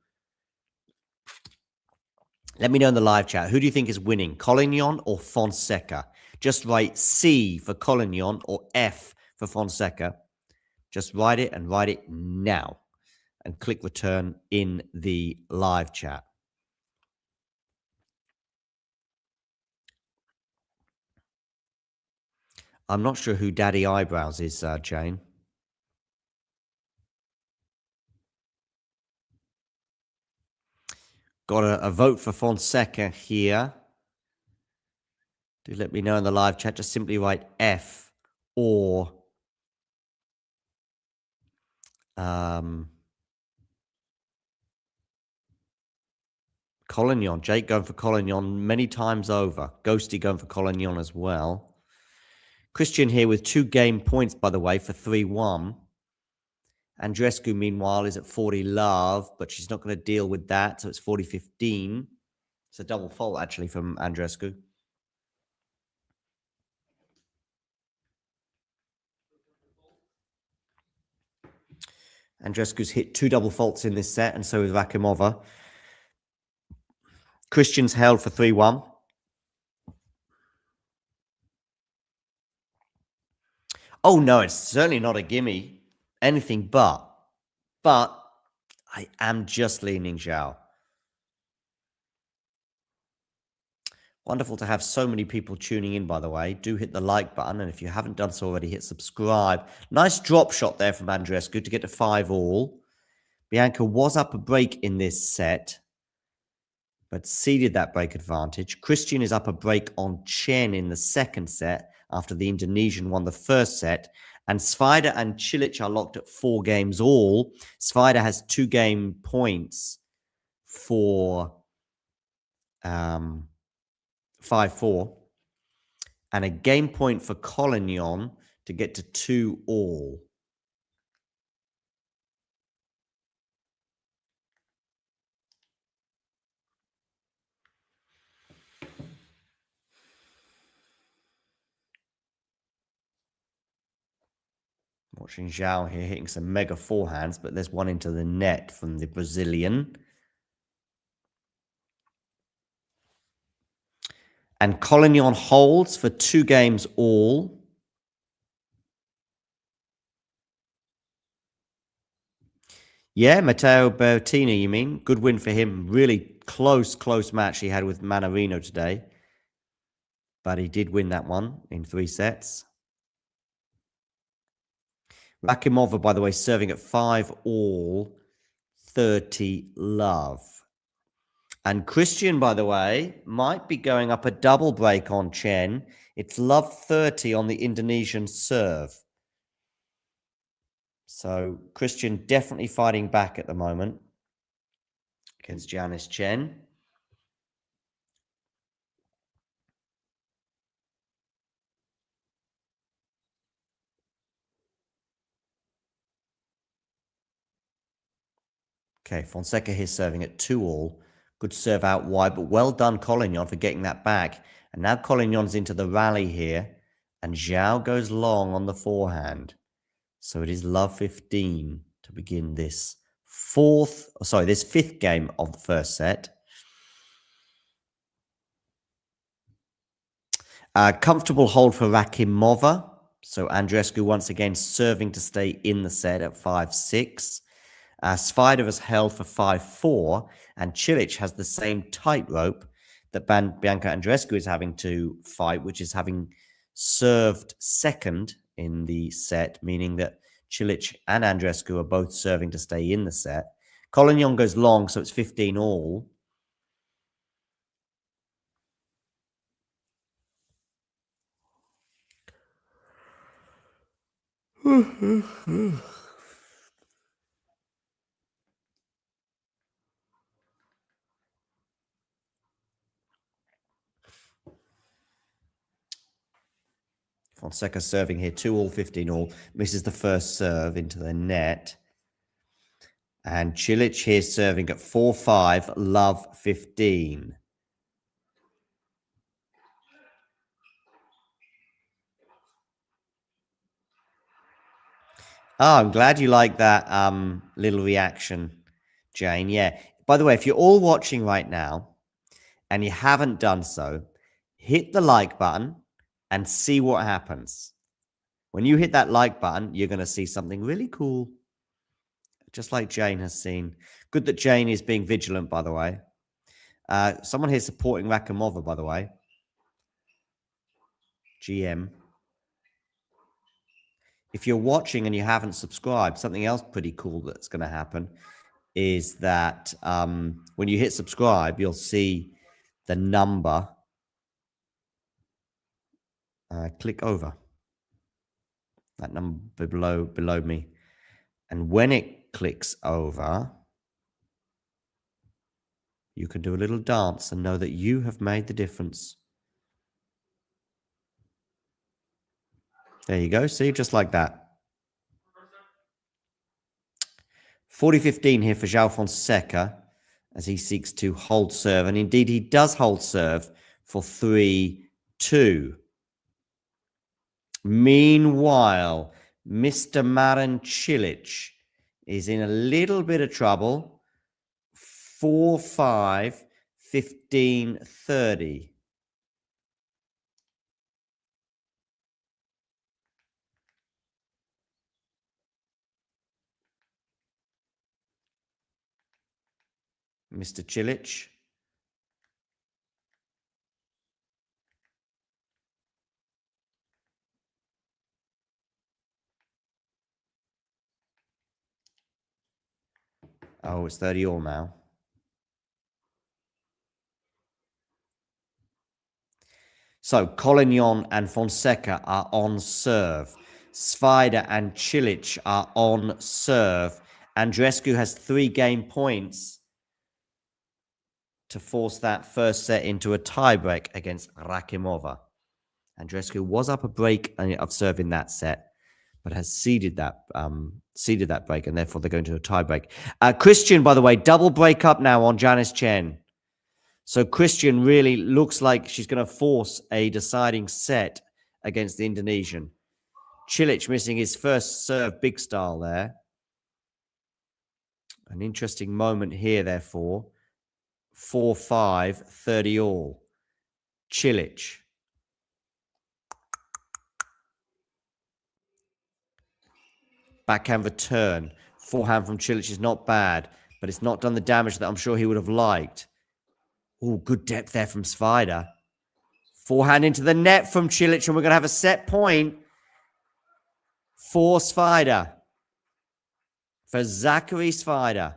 Let me know in the live chat. Who do you think is winning? Collignon or Fonseca? Just write C for Collignon or F for Fonseca. Just write it and write it now. And click return in the live chat. I'm not sure who Daddy Eyebrows is, Jane. Got a vote for Fonseca here. Do let me know in the live chat. Just simply write F or Collignon. Jake going for Collignon many times over. Ghosty going for Collignon as well. Christian here with 2 game points, by the way, for 3-1. Andreescu, meanwhile, is at 40 love, but she's not going to deal with that, so it's 40-15. It's a double fault, actually, from Andreescu. Andreescu's hit 2 double faults in this set, and so is Rakimova. Christian's held for 3-1. Oh, no, it's certainly not a gimme. Anything but. But I am just leaning Zhao. Wonderful to have so many people tuning in, by the way. Do hit the like button, and if you haven't done so already, hit subscribe. Nice drop shot there from Andreescu to get to 5-all. Bianca was up a break in this set, but ceded that break advantage. Christian is up a break on Chen in the second set after the Indonesian won the first set. And Svajda and Cilic are locked at 4 games all. Svajda has 2 game points for 5-4. And a game point for Collignon to get to 2-all. Watching Zhao here hitting some mega forehands, but there's one into the net from the Brazilian. And Collignon holds for 2 games all. Yeah, Matteo Bertini, you mean? Good win for him. Really close match he had with Manarino today. But he did win that one in 3 sets. Rakimova, by the way, serving at 5-all, 30 love. And Christian, by the way, might be going up a double break on Chen. It's love 30 on the Indonesian serve. So Christian definitely fighting back at the moment against Janice Chen. Okay, Fonseca here serving at 2-all. Good serve out wide, but well done Collignon for getting that back. And now Collignon's into the rally here. And Zhao goes long on the forehand. So it is love 15 to begin this this 5th game of the first set. Comfortable hold for Rakimova. So Andreescu once again serving to stay in the set at 5-6. Svajda has held for 5-4, and Cilic has the same tightrope that Bianca Andreescu is having to fight, which is having served second in the set, meaning that Cilic and Andreescu are both serving to stay in the set. Collignon goes long, so it's 15 all. Fonseca serving here, 2 all, 15 all. Misses the first serve into the net. And Cilic here serving at 4-5, love 15. Oh, I'm glad you like that little reaction, Jane. Yeah. By the way, if you're all watching right now and you haven't done so, hit the like button and see what happens. When you hit that like button, you're going to see something really cool. Just like Jane has seen. Good that Jane is being vigilant, by the way. Someone here supporting Rakimova, by the way. GM. If you're watching and you haven't subscribed, something else pretty cool that's going to happen is that when you hit subscribe, you'll see the number. Click over. That number below me. And when it clicks over, you can do a little dance and know that you have made the difference. There you go. See, just like that. 40-15 here for João Fonseca as he seeks to hold serve. And indeed, he does hold serve for 3-2. Meanwhile, Mr. Marin Cilic is in a little bit of trouble. 4-5, 15-30. Mr. Cilic. Oh, it's 30 all now. So Collignon and Fonseca are on serve. Svajda and Cilic are on serve. Andreescu has 3 game points to force that first set into a tiebreak against Rakimova. Andreescu was up a break of serve in that set, but has ceded that break, and therefore they're going to a tiebreak. Christian, by the way, double break up now on Janice Chen. So Christian really looks like she's going to force a deciding set against the Indonesian. Cilic missing his first serve big style there. An interesting moment here, therefore. 4-5, 30 all. Cilic. Backhand return. Forehand from Cilic is not bad, but it's not done the damage that I'm sure he would have liked. Oh, good depth there from Svajda. Forehand into the net from Cilic, and we're going to have a set point for Svajda. For Zachary Svajda.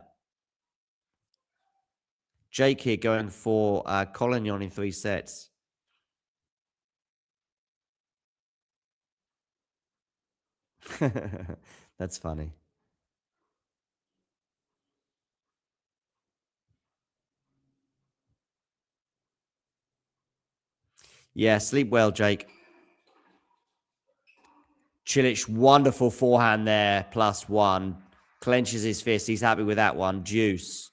Jake here going for Collignon in 3 sets. That's funny. Yeah, sleep well, Jake. Cilic, wonderful forehand there, +1. Clenches his fist. He's happy with that one. Deuce.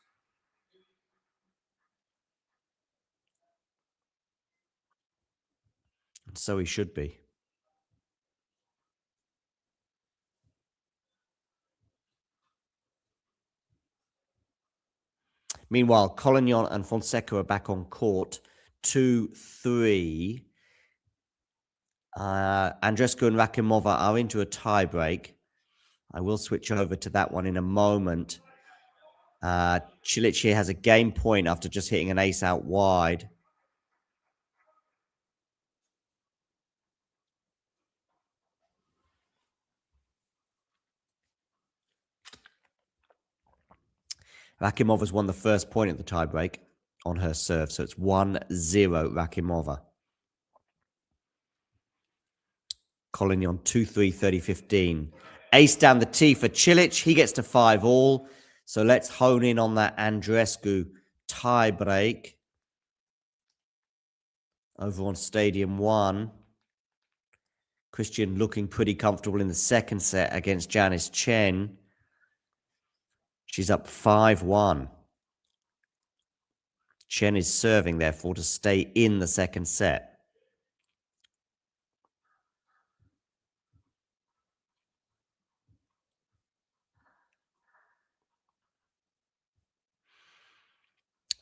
And so he should be. Meanwhile, Collignon and Fonseca are back on court. 2-3. Andreescu and Rakimova are into a tiebreak. I will switch over to that one in a moment. Cilic here has a game point after just hitting an ace out wide. Rakimova's won the first point at the tiebreak on her serve, so it's 1-0 Rakimova. Collignon 2-3, 30-15. Ace down the tee for Cilic. He gets to 5-all. So let's hone in on that Andreescu tiebreak. Over on Stadium 1. Christian looking pretty comfortable in the second set against Janice Chen. She's up 5-1. Chen is serving, therefore, to stay in the second set.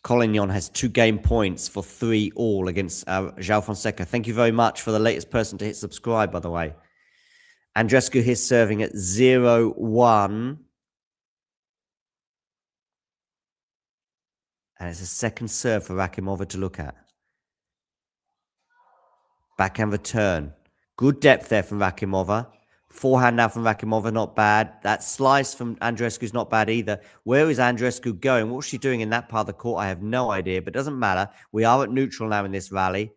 Collignon has 2 game points for 3-all against João Fonseca. Thank you very much for the latest person to hit subscribe, by the way. Andreescu here serving at 0-1. And it's a second serve for Rakimova to look at. Backhand return. Good depth there from Rakimova. Forehand now from Rakimova, not bad. That slice from Andreescu is not bad either. Where is Andreescu going? What's she doing in that part of the court? I have no idea, but it doesn't matter. We are at neutral now in this rally.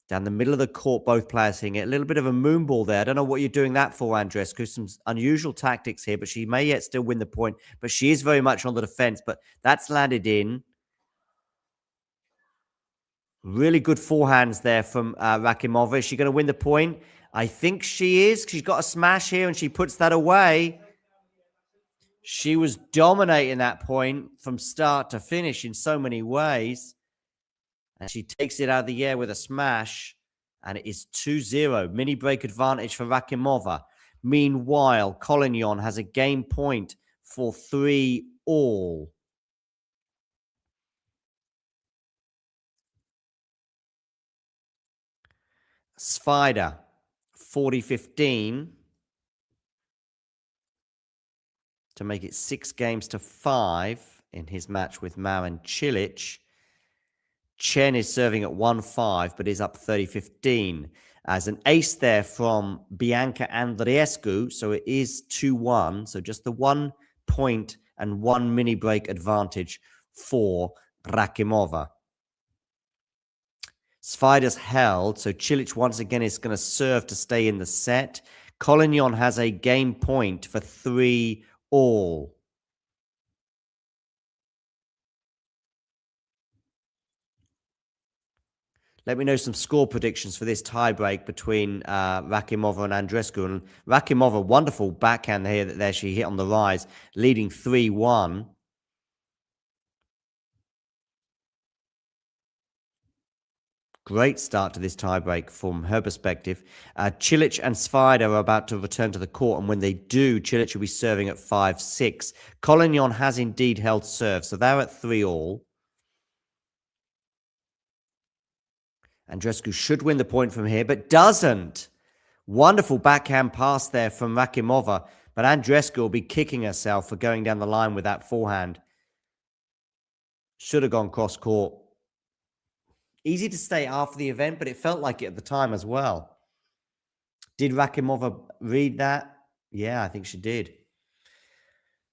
Down the middle of the court, both players hitting it. A little bit of a moonball there. I don't know what you're doing that for, Andreescu. Some unusual tactics here, but she may yet still win the point. But she is very much on the defense, but that's landed in. Really good forehands there from Rakimova. Is she going to win the point? I think she is. She's got a smash here and she puts that away. She was dominating that point from start to finish in so many ways. And she takes it out of the air with a smash. And it is 2-0. Mini break advantage for Rakimova. Meanwhile, Collignon has a game point for 3-all. Svajda, 40-15 to make it 6-5 in his match with Marin Cilic. Chen is serving at 1-5, but is up 30-15. As an ace there from Bianca Andreescu, so it is 2-1. So just the 1 point and 1 mini break advantage for Rakimova. Svajda's held, so Cilic once again is going to serve to stay in the set. Collignon has a game point for 3-all. Let me know some score predictions for this tiebreak between Rakimova and Andreescu. And Rakimova, wonderful backhand here that there she hit on the rise, leading 3-1. Great start to this tiebreak from her perspective. Chilic and Spider are about to return to the court, and when they do, Chilic will be serving at 5-6. Collignon has indeed held serve, so they're at 3-all. Andreescu should win the point from here, but doesn't. Wonderful backhand pass there from Rakimova, but Andreescu will be kicking herself for going down the line with that forehand. Should have gone cross-court. Easy to say after the event, but it felt like it at the time as well. Did Rakimova read that? Yeah, I think she did.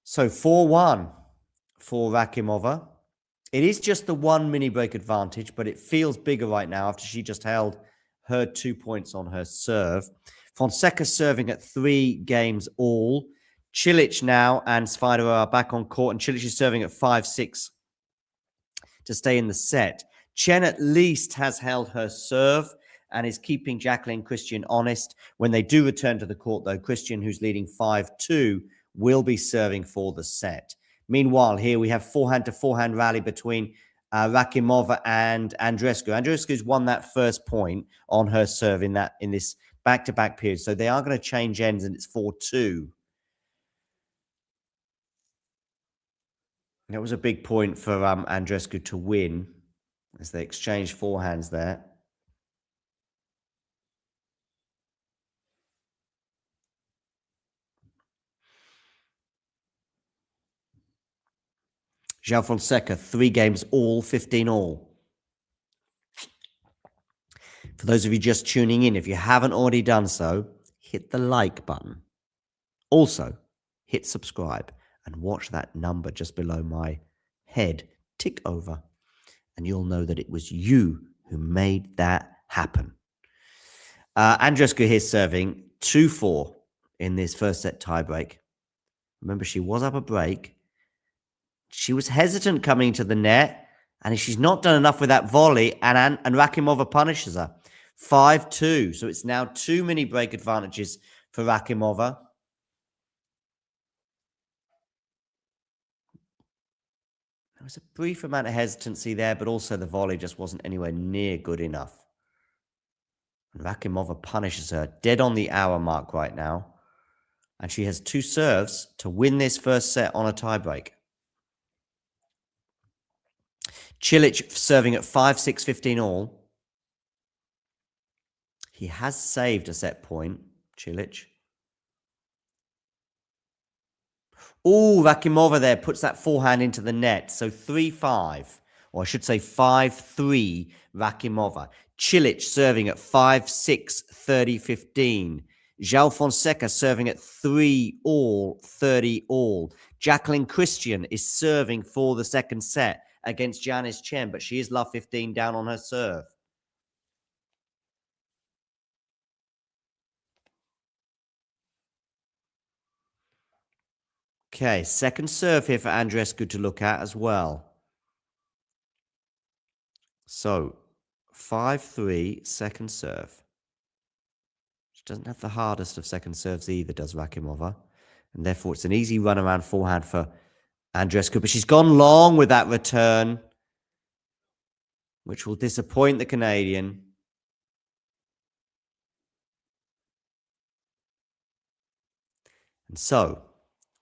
So 4-1 for Rakimova. It is just the 1 mini break advantage, but it feels bigger right now after she just held her 2 points on her serve. Fonseca serving at 3-all. Cilic now and Svajda are back on court, and Cilic is serving at 5-6 to stay in the set. Chen at least has held her serve and is keeping Jacqueline and Christian honest. When they do return to the court, though, Christian, who's leading 5-2, will be serving for the set. Meanwhile, here we have forehand-to-forehand rally between Rakimova and Andreescu. Andreescu's won that first point on her serve in this back-to-back period. So they are going to change ends, and it's 4-2. That was a big point for Andreescu to win as they exchange forehands there. João Fonseca, 3-all, 15-all. For those of you just tuning in, if you haven't already done so, hit the like button. Also, hit subscribe. and watch that number just below my head tick over. And you'll know that it was you who made that happen. Andreescu here serving 2-4 in this first set tiebreak. Remember, she was up a break. She was hesitant coming to the net, and she's not done enough with that volley, and Rakimova punishes her. 5-2, so it's now 2 mini break advantages for Rakimova. There was a brief amount of hesitancy there, but also the volley just wasn't anywhere near good enough. And Rakimova punishes her dead on the hour mark right now. And she has 2 serves to win this first set on a tiebreak. Cilic serving at 5-6, 15 all. He has saved a set point, Cilic. Oh, Rakimova there puts that forehand into the net. So 3-5, or I should say 5-3 Rakimova. Cilic serving at 5-6, 30, 15. João Fonseca serving at 3 all, 30 all. Jacqueline Christian is serving for the second set against Janice Chen, but she is love 15 down on her serve. Okay, second serve here for Andreescu to look at as well. So, 5-3, second serve. She doesn't have the hardest of second serves either, does Rakimova. And therefore, it's an easy run around forehand for Andreescu. But she's gone long with that return, which will disappoint the Canadian. And so,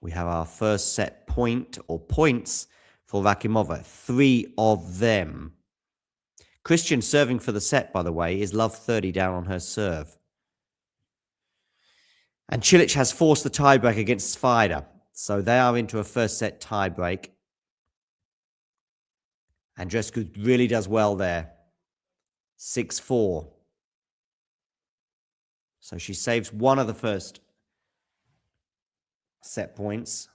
we have our first set point or points for Rakimova. 3 of them. Christian serving for the set, by the way, is love 30 down on her serve. And Cilic has forced the tiebreak against Svajda. So they are into a first set tiebreak. Andreescu really does well there. 6-4. So she saves one of the first set points.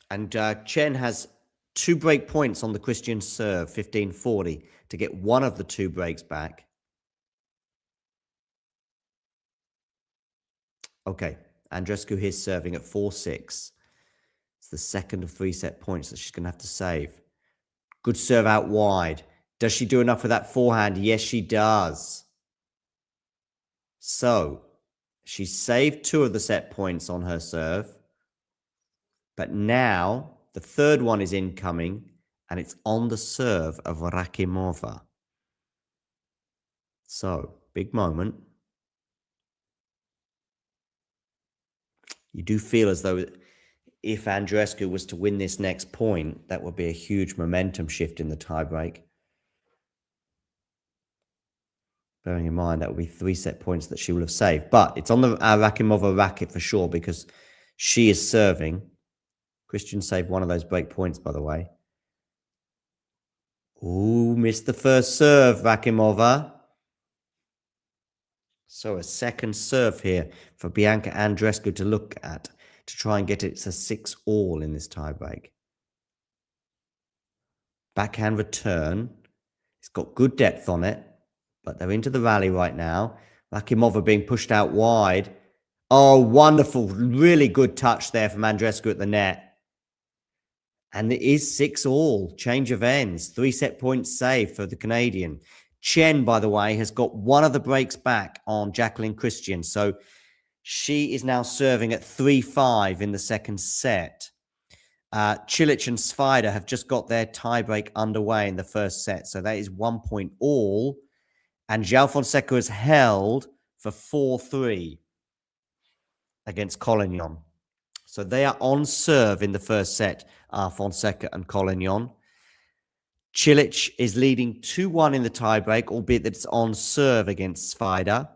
And Chen has 2 break points on the Christian serve, 15-40, to get one of the 2 breaks back. Okay, Andreescu here serving at 4-6. It's the second of 3 set points that she's going to have to save. Good serve out wide. Does she do enough with that forehand? Yes, she does. So, she's saved 2 of the set points on her serve. But now, the third one is incoming, and it's on the serve of Rakimova. So, big moment. You do feel as though if Andreescu was to win this next point, that would be a huge momentum shift in the tiebreak. Bearing in mind, that would be 3 set points that she will have saved. But it's on the Rakimova racket for sure, because she is serving. Christian saved one of those break points, by the way. Ooh, missed the first serve, Rakimova. So a second serve here for Bianca Andreescu to look at to try and get it to 6 all in this tiebreak. Backhand return. It's got good depth on it, but they're into the rally right now. Rakimova being pushed out wide. Oh, wonderful. Really good touch there from Andreescu at the net. And it is 6 all. Change of ends. 3 set points saved for the Canadian. Chen, by the way, has got one of the breaks back on Jacqueline Christian. So she is now serving at 3-5 in the second set. Chilic and Spider have just got their tiebreak underway in the first set. So that is 1 point all. And João Fonseca has held for 4-3 against Collignon. So they are on serve in the first set, Fonseca and Collignon. Cilic is leading 2-1 in the tiebreak, albeit that it's on serve against Svajda.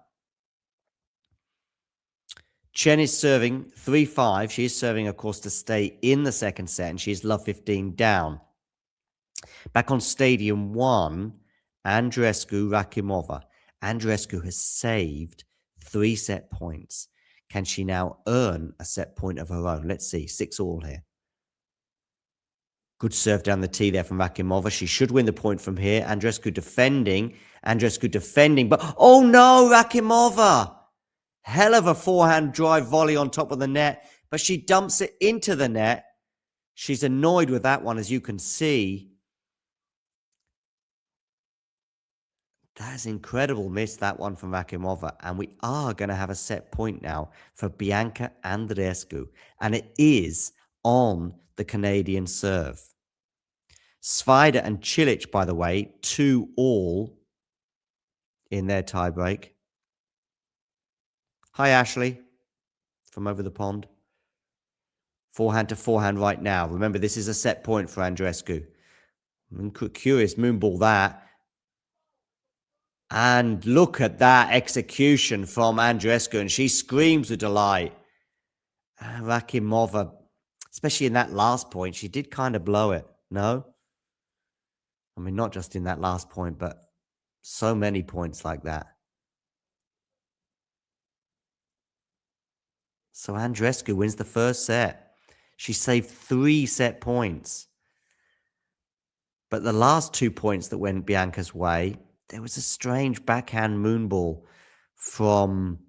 Chen is serving 3-5. She is serving, of course, to stay in the second set, and she is love 15 down. Back on Stadium 1, Andreescu, Rakimova. Andreescu has saved 3 set points. Can she now earn a set point of her own? Let's see. 6-all here. Good serve down the tee there from Rakimova. She should win the point from here. Andreescu defending. But oh no, Rakimova! Hell of a forehand drive volley on top of the net, but she dumps it into the net. She's annoyed with that one, as you can see. That is incredible miss, that one from Rakimova. And we are going to have a set point now for Bianca Andreescu. And it is on the Canadian serve. Svajda and Cilic, by the way, 2-all in their tiebreak. Hi, Ashley, from over the pond. Forehand to forehand right now. Remember, this is a set point for Andreescu. Curious moonball that. And look at that execution from Andreescu, and she screams with delight. Rakimova, especially in that last point, she did kind of blow it, no? I mean, not just in that last point, but so many points like that. So Andreescu wins the first set. She saved 3 set points. But the last 2 points that went Bianca's way, there was a strange backhand moonball from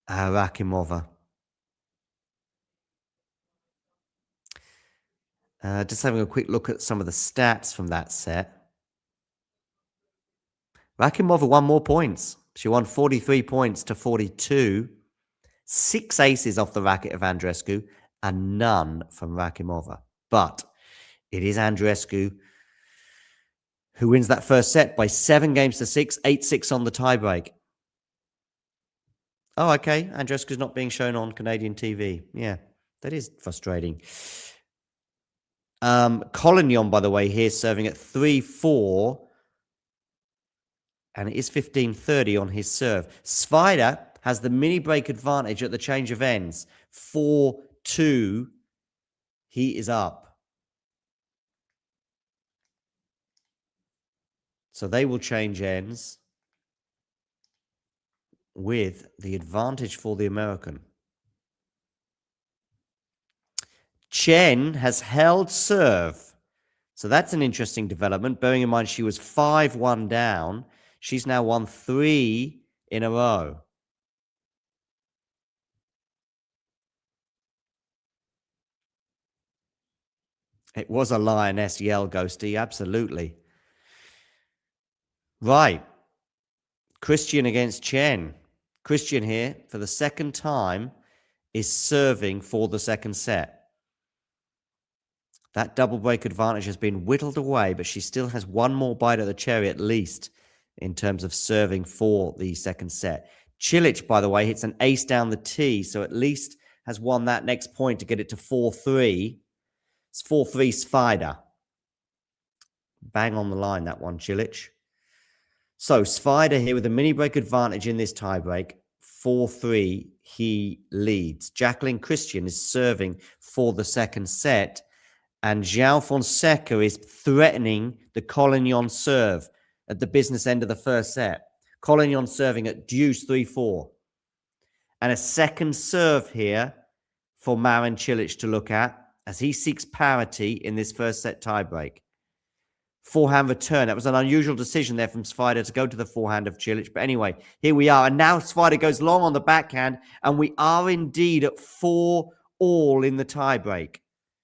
Rakimova. Just having a quick look at some of the stats from that set. Rakimova won more points. She won 43 points to 42. 6 aces off the racket of Andreescu and none from Rakimova. But it is Andreescu who wins that first set by 7 games to 6, 8-6 on the tiebreak. Oh, okay. Andreescu's not being shown on Canadian TV. Yeah, that is frustrating. Collignon, by the way, here serving at 3-4. And it is 15-30 on his serve. Svajda has the mini break advantage at the change of ends. 4-2. He is up. So they will change ends with the advantage for the American. Chen has held serve. So that's an interesting development. Bearing in mind she was 5-1 down. She's now won 3 in a row. It was a lioness yell, Ghosty. Absolutely. Right. Christian against Chen. Christian here, for the second time, is serving for the second set. That double break advantage has been whittled away, but she still has one more bite of the cherry at least in terms of serving for the second set. Cilic, by the way, hits an ace down the tee, so at least has won that next point to get it to 4-3. It's 4-3 Svajda. Bang on the line, that one, Cilic. So Svajda here with a mini break advantage in this tiebreak. 4-3, he leads. Jacqueline Christian is serving for the second set. And João Fonseca is threatening the Collignon serve at the business end of the first set. Collignon serving at deuce 3-4. And a second serve here for Marin Cilic to look at as he seeks parity in this first set tiebreak. Forehand return. That was an unusual decision there from Svajda to go to the forehand of Cilic. But anyway, here we are. And now Svajda goes long on the backhand. And we are indeed at 4-all in the tiebreak.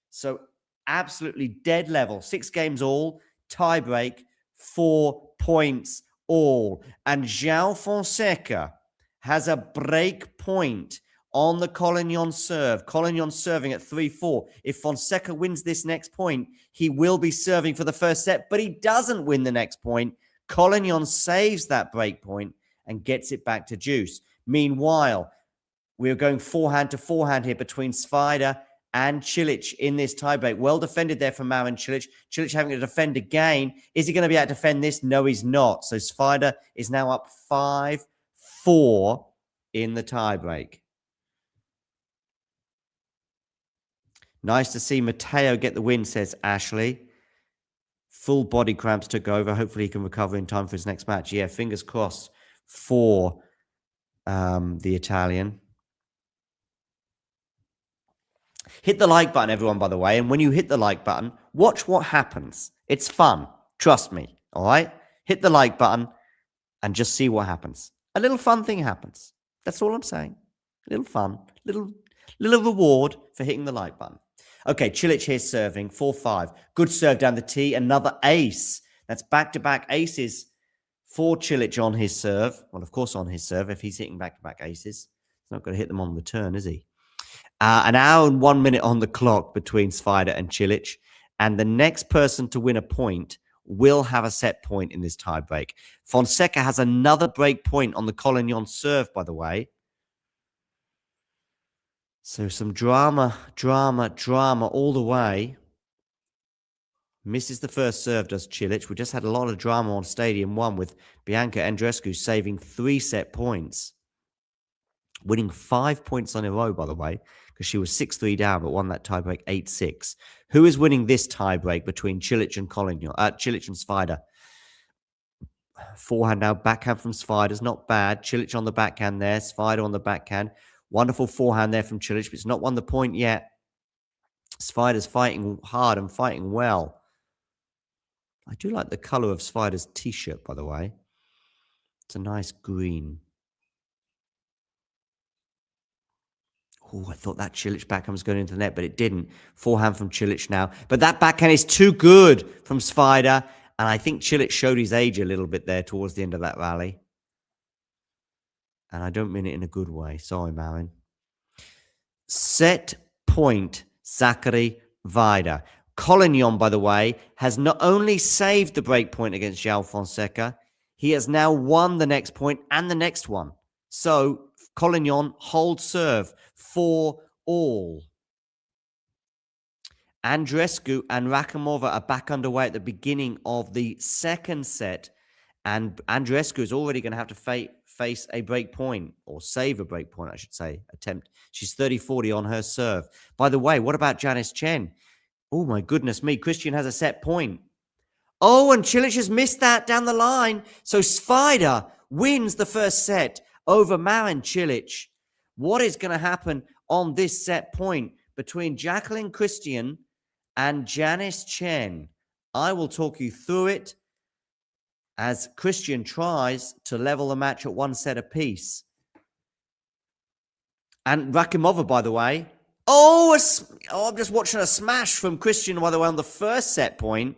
So absolutely dead level. 6 games all. Tiebreak. 4 points all. And João Fonseca has a break point on the Collignon serve. Collignon serving at 3-4. If Fonseca wins this next point, he will be serving for the first set, but he doesn't win the next point. Collignon saves that break point and gets it back to deuce. Meanwhile, we're going forehand to forehand here between Svajda and Cilic in this tiebreak. Well defended there from Marin Cilic. Cilic having to defend again. Is he going to be able to defend this? No, he's not. So Svajda is now up 5-4 in the tiebreak. Nice to see Matteo get the win, says Ashley. Full body cramps took over. Hopefully he can recover in time for his next match. Yeah, fingers crossed for the Italian. Hit the like button, everyone, by the way. And when you hit the like button, watch what happens. It's fun. Trust me. All right? Hit the like button and just see what happens. A little fun thing happens. That's all I'm saying. A little fun. Little reward for hitting the like button. Okay, Cilic here serving. 4-5. Good serve down the tee. Another ace. That's back-to-back aces for Cilic on his serve. Well, of course, on his serve. If he's hitting back-to-back aces, he's not going to hit them on the turn, is he? An hour and 1 minute on the clock between Svajda and Cilic. And the next person to win a point will have a set point in this tie break. Fonseca has another break point on the Collignon serve, by the way. So some drama all the way. Misses the first serve, does Cilic. We just had a lot of drama on Stadium 1 with Bianca Andreescu saving 3 set points. Winning 5 points in a row, by the way, because she was 6-3 down, but won that tiebreak 8-6. Who is winning this tiebreak between Cilic and Collignon? Cilic and Svajda. Forehand now, backhand from Svajda's not bad. Cilic on the backhand there, Svajda on the backhand. Wonderful forehand there from Cilic, but it's not won the point yet. Svajda's fighting hard and fighting well. I do like the colour of Svajda's t-shirt, by the way. It's a nice green. Oh, I thought that Cilic backhand was going into the net, but it didn't. Forehand from Cilic now. But that backhand is too good from Svajda. And I think Cilic showed his age a little bit there towards the end of that rally. And I don't mean it in a good way. Sorry, Marin. Set point, Zachary, Svajda. Collignon, by the way, has not only saved the break point against João Fonseca, he has now won the next point and the next one. So Collignon holds serve for all. Andreescu and Rakimova are back underway at the beginning of the second set. And Andreescu is already going to have to face a break point, or save a break point, I should say. Attempt. She's 30-40 on her serve. By the way, what about Janice Chen? Oh, my goodness me. Christian has a set point. Oh, and Cilic has missed that down the line. So Svajda wins the first set over Marin Cilic. What is going to happen on this set point between Jacqueline Christian and Janice Chen? I will talk you through it as Christian tries to level the match at 1 set apiece. And Rakimova, by the way. I'm just watching a smash from Christian, by the way, on the first set point.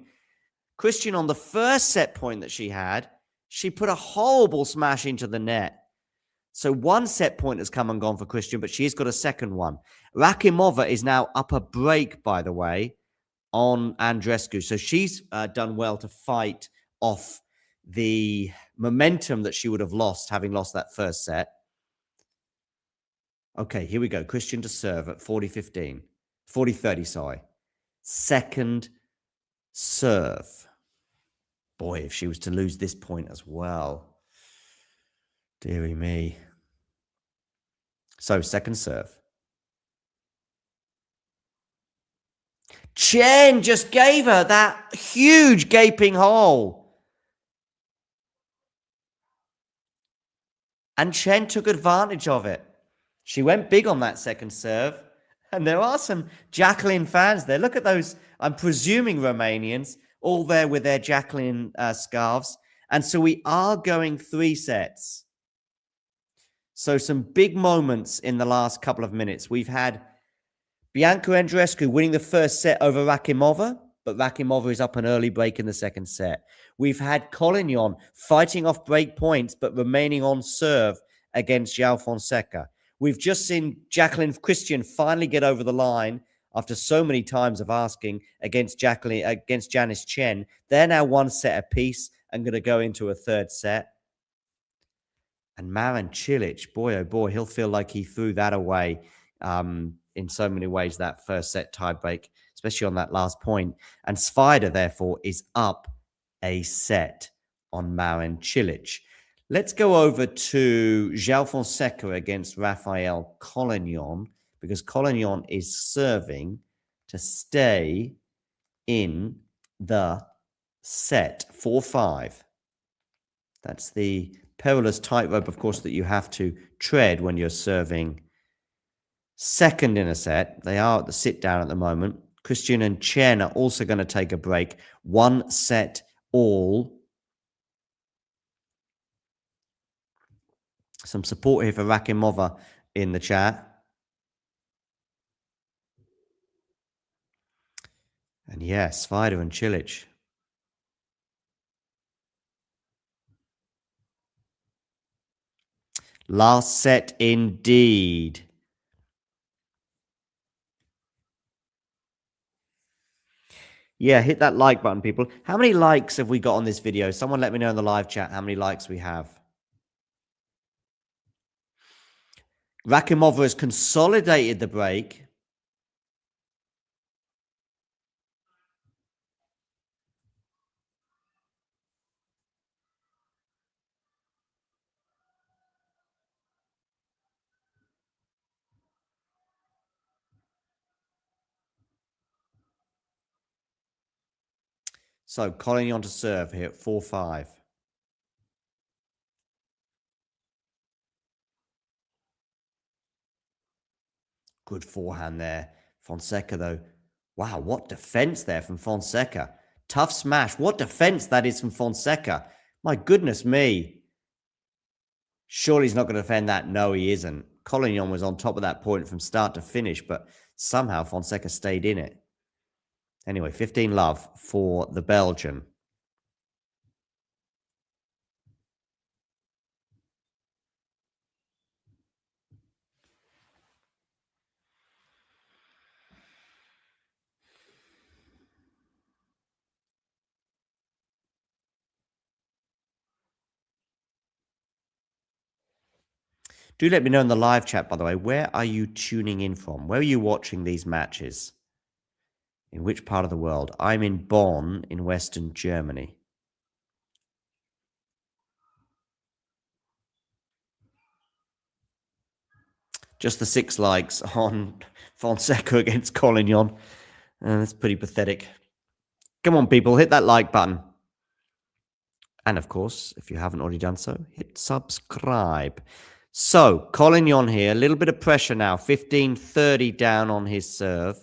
Christian, on the first set point that she had, she put a horrible smash into the net. So 1 set point has come and gone for Christian, but she's got a second one. Rakimova is now up a break, by the way, on Andreescu. So she's done well to fight off the momentum that she would have lost, having lost that first set. Okay, here we go. Christian to serve at 40-30, sorry. Second serve. Boy, if she was to lose this point as well. Dearie me. So, second serve. Chen just gave her that huge gaping hole. And Chen took advantage of it. She went big on that second serve. And there are some Jacqueline fans there. Look at those, I'm presuming Romanians, all there with their Jacqueline scarves. And so we are going 3 sets. So some big moments in the last couple of minutes. We've had Bianca Andreescu winning the first set over Rakimova, but Rakimova is up an early break in the second set. We've had Collignon fighting off break points, but remaining on serve against João Fonseca. We've just seen Jacqueline Christian finally get over the line after so many times of asking against Janice Chen. They're now 1 set apiece and going to go into a third set. And Marin Cilic, boy, oh boy, he'll feel like he threw that away in so many ways, that first set tiebreak, especially on that last point. And Svajda, therefore, is up a set on Marin Cilic. Let's go over to João Fonseca against Rafael Collignon, because Collignon is serving to stay in the set 4-5. That's the perilous tightrope, of course, that you have to tread when you're serving second in a set. They are at the sit down at the moment. Christian and Chen are also going to take a break. 1 set all. Some support here for Rakimova in the chat. And yeah, Svajda and Cilic. Last set indeed. Yeah, hit that like button, people. How many likes have we got on this video? Someone let me know in the live chat how many likes we have. Rakimova has consolidated the break. So, Collignon to serve here at 4-5. Good forehand there. Fonseca, though. Wow, what defense there from Fonseca. Tough smash. What defense that is from Fonseca. My goodness me. Surely he's not going to defend that. No, he isn't. Collignon was on top of that point from start to finish, but somehow Fonseca stayed in it. Anyway, 15 love for the Belgian. Do let me know in the live chat, by the way, where are you tuning in from? Where are you watching these matches? In which part of the world? I'm in Bonn, in Western Germany. Just the 6 likes on Fonseca against Collignon. That's pretty pathetic. Come on, people, hit that like button. And of course, if you haven't already done so, hit subscribe. So, Collignon here, a little bit of pressure now. 15-30 down on his serve.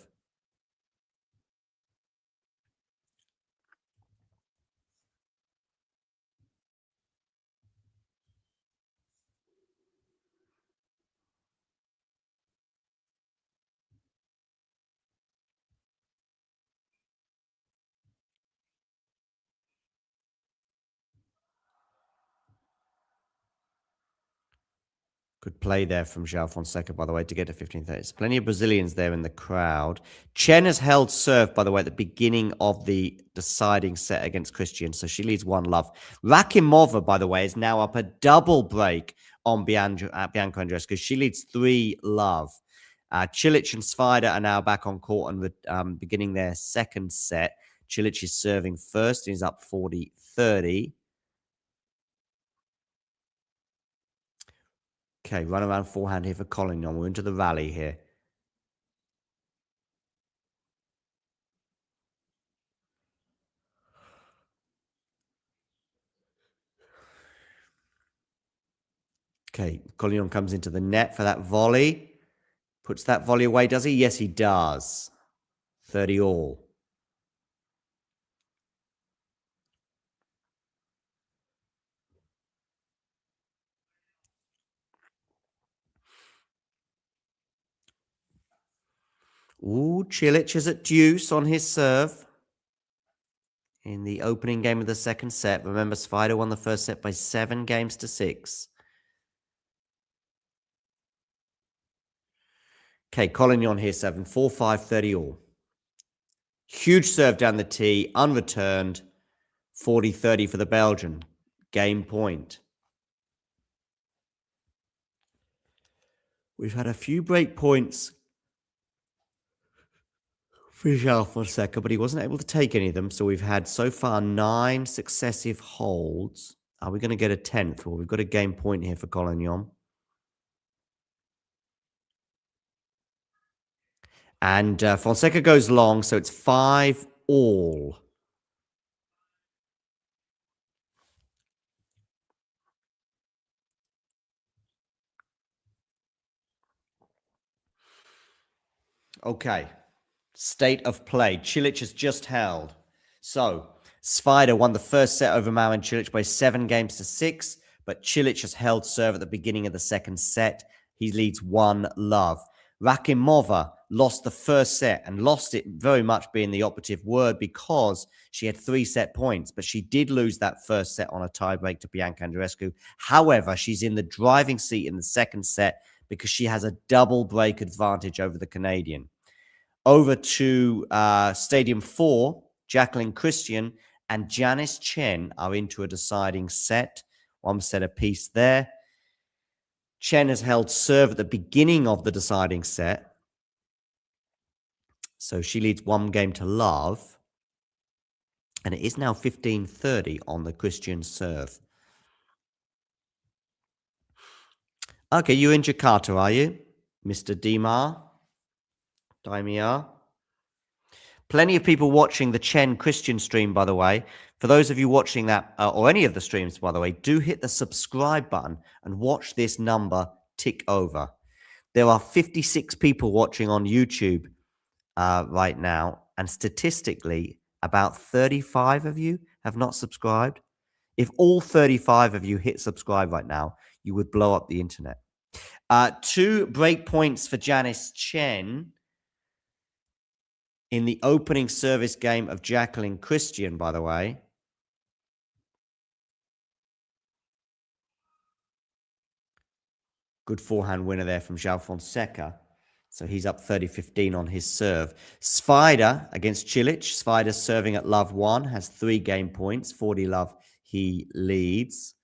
Good play there from João Fonseca, by the way, to get to 15-30. There's plenty of Brazilians there in the crowd. Chen has held serve, by the way, at the beginning of the deciding set against Christian, so she leads 1 love. Rakimova, by the way, is now up a double break on Bianca Andreescu. She leads 3 love. Chilic and Spider are now back on court and beginning their second set. Chilic is serving first. He's up 40-30. Okay, run around forehand here for Collignon. We're into the rally here. Okay, Collignon comes into the net for that volley. Puts that volley away, does he? Yes, he does. 30 all. Ooh, Cilic is at deuce on his serve. In the opening game of the second set. Remember, Svajda won the first set by 7-6. Okay, Collignon here, 7. 4-5, 30 all. Huge serve down the tee, unreturned. 40-30 for the Belgian. Game point. We've had a few break points for João Fonseca, but he wasn't able to take any of them. So we've had so far 9 successive holds. Are we going to get a 10th? Well, we've got a game point here for Collignon. And Fonseca goes long, so it's 5 all. Okay. State of play. Cilic has just held. So, Svajda won the first set over Marin Cilic by 7-6, but Cilic has held serve at the beginning of the second set. He leads 1-love. Rakimova lost the first set and lost it very much being the operative word because she had 3 set points, but she did lose that first set on a tiebreak to Bianca Andreescu. However, she's in the driving seat in the second set because she has a double break advantage over the Canadian. Over to Stadium 4, Jacqueline Christian and Janice Chen are into a deciding set. 1 set apiece there. Chen has held serve at the beginning of the deciding set. So she leads 1-love. And it is now 15-30 on the Christian serve. Okay, you're in Jakarta, are you? Mr. Daimia? Plenty of people watching the Chen Christian stream, by the way. For those of you watching that, or any of the streams, by the way, do hit the subscribe button and watch this number tick over. There are 56 people watching on YouTube right now, and statistically, about 35 of you have not subscribed. If all 35 of you hit subscribe right now, you would blow up the internet. 2 break points for Janice Chen in the opening service game of Jacqueline Christian, by the way. Good forehand winner there from João Fonseca. So he's up 30-15 on his serve. Svajda against Cilic. Svajda serving at love 1, has 3 game points. 40-love, he leads.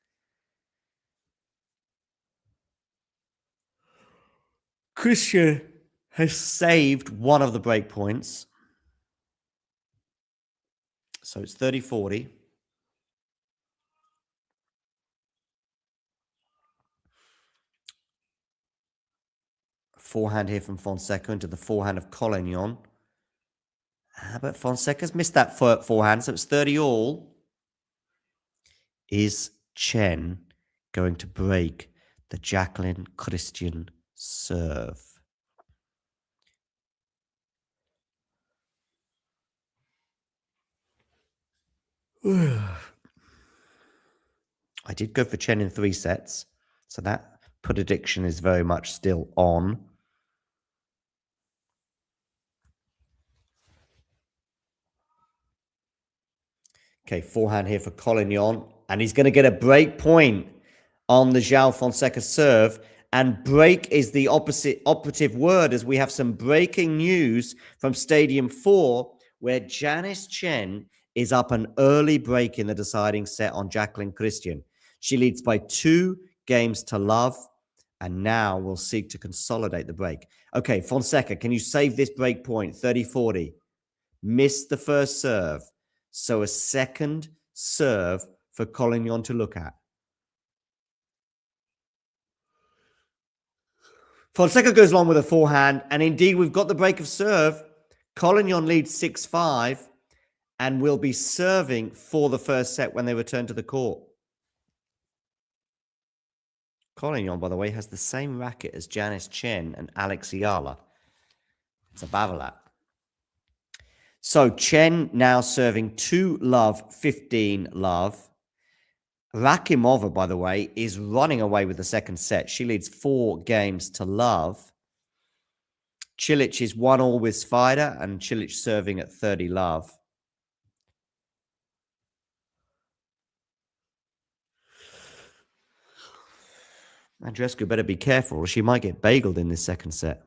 Christian has saved 1 of the break points. So it's 30-40. Forehand here from Fonseca into the forehand of Collignon. But Fonseca's missed that forehand, so it's 30 all. Is Chen going to break the Jacqueline Christian serve? I did go for Chen in 3 sets, so that prediction is very much still on. Okay, forehand here for Collignon, and he's going to get a break point on the João Fonseca serve, and break is the operative word, as we have some breaking news from Stadium 4, where Janice Chen is up an early break in the deciding set on Jacqueline Christian. She leads by 2-love, and now will seek to consolidate the break. Okay, Fonseca, can you save this break point? 30-40. Missed the first serve. So a second serve for Collignon to look at. Fonseca goes along with a forehand, and indeed we've got the break of serve. Collignon leads 6-5 and will be serving for the first set when they return to the court. Collignon, by the way, has the same racket as Janice Chen and Alex Ayala. It's a Babolat. So Chen now serving 2-love, 15-love. Rakimova, by the way, is running away with the second set. She leads 4-love. Cilic is 1-all with Svajda, and Cilic serving at 30-love. Andreescu better be careful, or she might get bageled in this second set.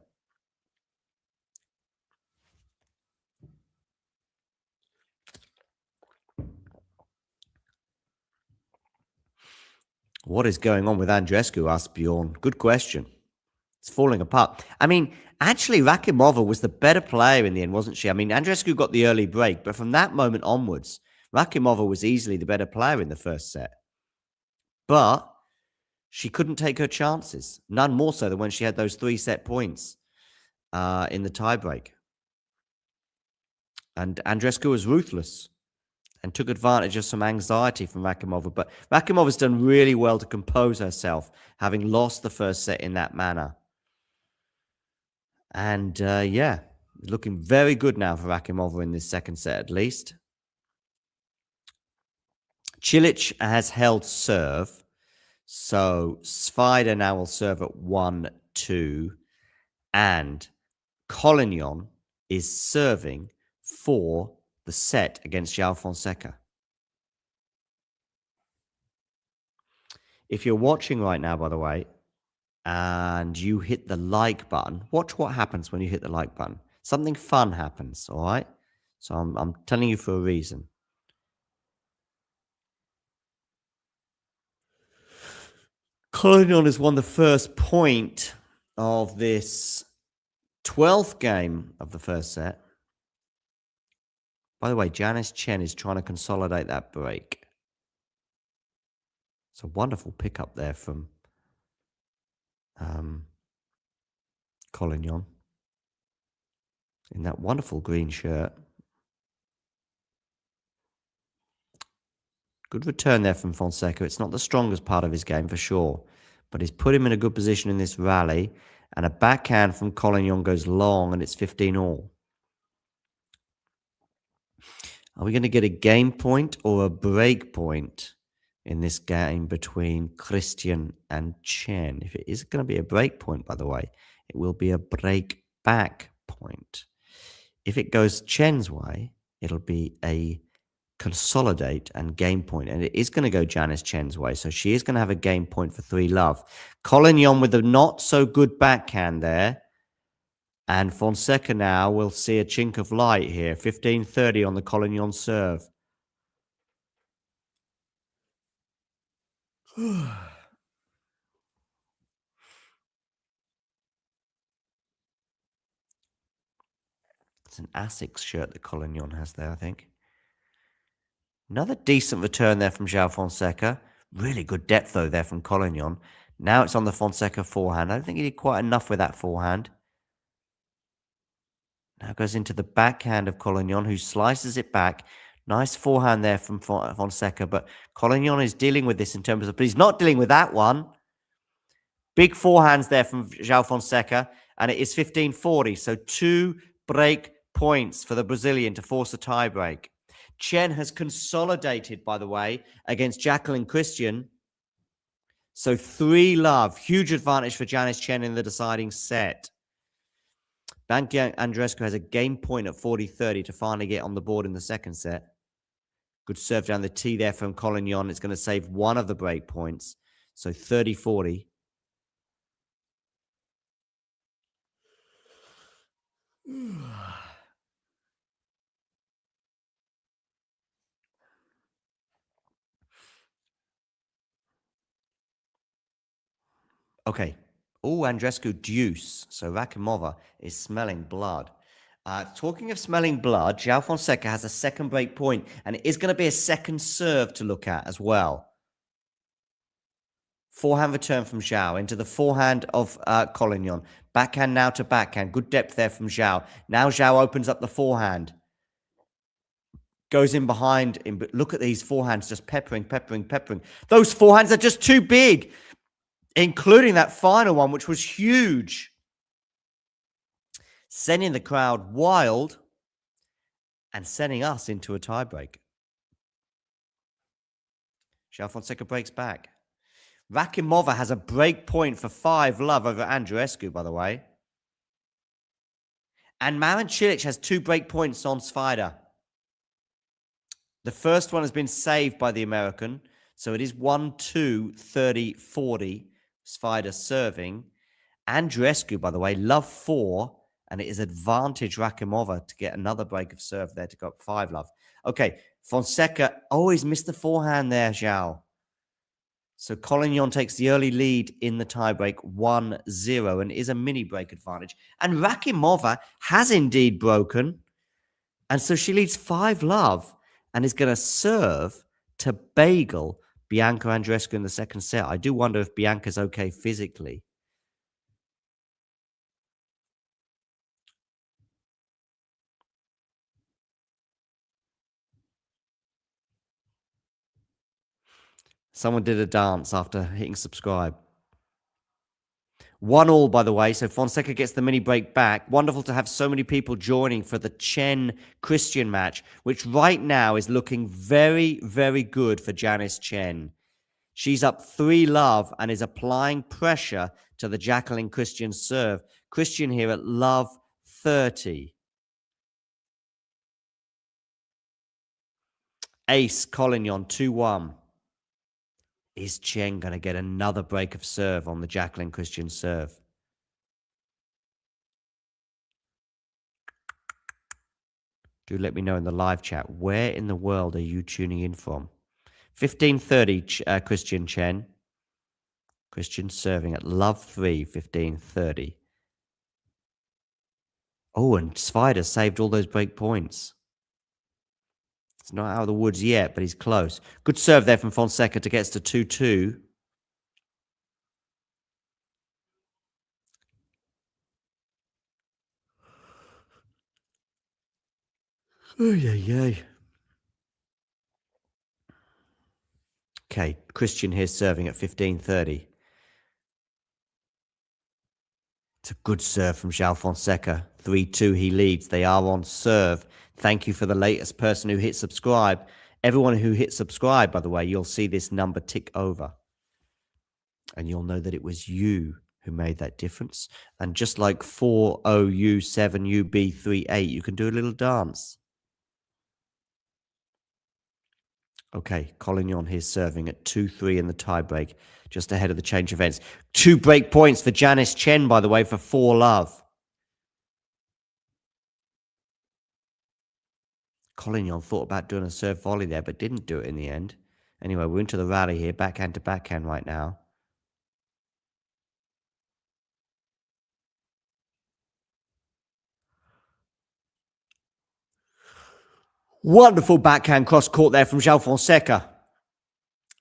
What is going on with Andreescu, asked Bjorn. Good question. It's falling apart. I mean, actually, Rakimova was the better player in the end, wasn't she? I mean, Andreescu got the early break, but from that moment onwards, Rakimova was easily the better player in the first set. But she couldn't take her chances. None more so than when she had those 3 set points in the tiebreak. And Andreescu was ruthless and took advantage of some anxiety from Rakimova. But Rakimova's done really well to compose herself, having lost the first set in that manner. And yeah, It's looking very good now for Rakimova in this second set, at least. Cilic has held serve. So Svajda now will serve at 1-2. And Collignon is serving for the set against João Fonseca. If you're watching right now, by the way, and you hit the like button, watch what happens when you hit the like button. Something fun happens, all right? So I'm telling you for a reason. Collignon has won the first point of this 12th game of the first set. By the way, Janice Chen is trying to consolidate that break. It's a wonderful pickup there from Collignon in that wonderful green shirt. Good return there from Fonseca. It's not the strongest part of his game for sure, but he's put him in a good position in this rally. And a backhand from Collignon goes long, and it's 15-all. Are we going to get a game point or a break point in this game between Christian and Chen? If it is going to be a break point, by the way, it will be a break back point. If it goes Chen's way, it'll be a consolidate and game point. And it is going to go Janice Chen's way. So she is going to have a game point for 3-love. Collignon with a not so good backhand there. And Fonseca now will see a chink of light here. 15-30 on the Collignon serve. It's an Asics shirt that Collignon has there, I think. Another decent return there from João Fonseca. Really good depth, though, there from Collignon. Now it's on the Fonseca forehand. I don't think he did quite enough with that forehand. Now goes into the backhand of Collignon, who slices it back. Nice forehand there from Fonseca, but Collignon is dealing with this in terms of... But he's not dealing with that one. Big forehands there from João Fonseca, and it is 15-40. So 2 break points for the Brazilian to force a tie-break. Chen has consolidated, by the way, against Jacqueline Christian. So 3-love. Huge advantage for Janice Chen in the deciding set. Andreescu has a game point at 40-30 to finally get on the board in the second set. Good serve down the tee there from Collignon. It's going to save one of the break points. So 30-40. Okay. Oh, Andreescu deuce. So Rakimova is smelling blood. Talking of smelling blood, João Fonseca has a second break point, and it is going to be a second serve to look at as well. Forehand return from João into the forehand of Collignon. Backhand now to backhand. Good depth there from João. Now João opens up the forehand. Goes in behind him, but look at these forehands just peppering. Those forehands are just too big, including that final one, which was huge. Sending the crowd wild and sending us into a tiebreak. João Fonseca breaks back. Rakimova has a break point for 5-love over Andreescu, by the way. And Marin Cilic has 2 break points on Svajda. The first one has been saved by the American. So it is 1-2, 30-40. Svajda serving. Andreescu, by the way, love 4. And it is advantage Rakimova to get another break of serve there to go up 5-love. Okay, Fonseca always missed the forehand there, João. So Collignon takes the early lead in the tiebreak 1-0 and is a mini break advantage. And Rakimova has indeed broken. And so she leads 5-love and is going to serve to bagel Bianca Andreescu in the second set. I do wonder if Bianca's okay physically. Someone did a dance after hitting subscribe. 1-1, by the way, so Fonseca gets the mini break back. Wonderful to have so many people joining for the Chen-Christian match, which right now is looking very, very good for Janice Chen. She's up 3-love and is applying pressure to the Jacqueline Christian serve. Christian here at love 30. Ace, Collignon, 2-1. Is Chen going to get another break of serve on the Jacqueline Christian serve? Do let me know in the live chat. Where in the world are you tuning in from? 15:30, Christian Chen. Christian serving at love 3, 15:30. Oh, and Svajda saved all those break points. It's not out of the woods yet, but he's close. Good serve there from Fonseca to get us to 2-2. Oh, yeah. Okay, Christian here serving at 15:30. It's a good serve from João Fonseca. 3-2 he leads. They are on serve. Thank you for the latest person who hit subscribe. Everyone who hit subscribe, by the way, you'll see this number tick over. And you'll know that it was you who made that difference. And just like 40U7UB38, you can do a little dance. Okay, Collignon here serving at 2-3 in the tiebreak, just ahead of the change of ends. 2 break points for Janice Chen, by the way, for 4-love. Collignon thought about doing a serve volley there, but didn't do it in the end. Anyway, we're into the rally here, backhand to backhand right now. Wonderful backhand cross court there from João Fonseca.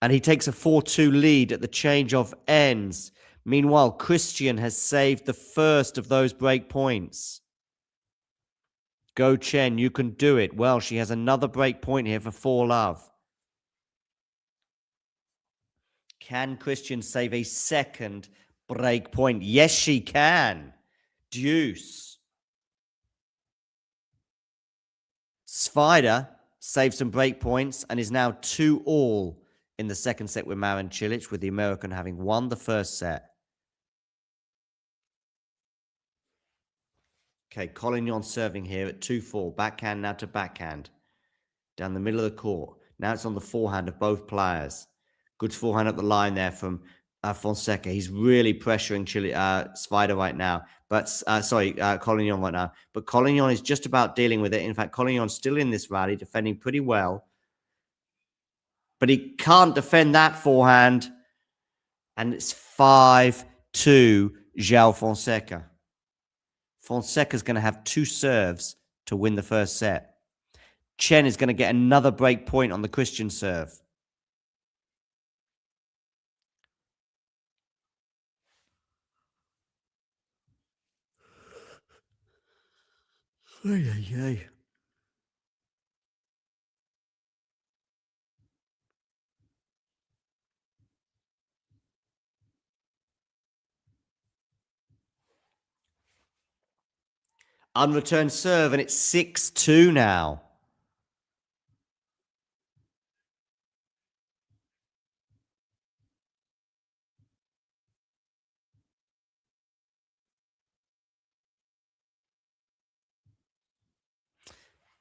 And he takes a 4-2 lead at the change of ends. Meanwhile, Christian has saved the first of those break points. Go Chen, you can do it. Well, she has another break point here for 4-love. Can Christian save a second break point? Yes, she can. Deuce. Svajda saved some break points and is now 2-2 in the second set with Marin Cilic, with the American having won the first set. Okay, Collignon serving here at 2-4. Backhand now to backhand. Down the middle of the court. Now it's on the forehand of both players. Good forehand up the line there from Fonseca. He's really pressuring Svajda right now. But, Collignon right now. But Collignon is just about dealing with it. In fact, Collignon's still in this rally, defending pretty well. But he can't defend that forehand. And it's 5-2, João Fonseca. Fonseca's going to have 2 serves to win the first set. Chen is going to get another break point on the Christian serve. Ay. Unreturned serve, and it's 6-2 now.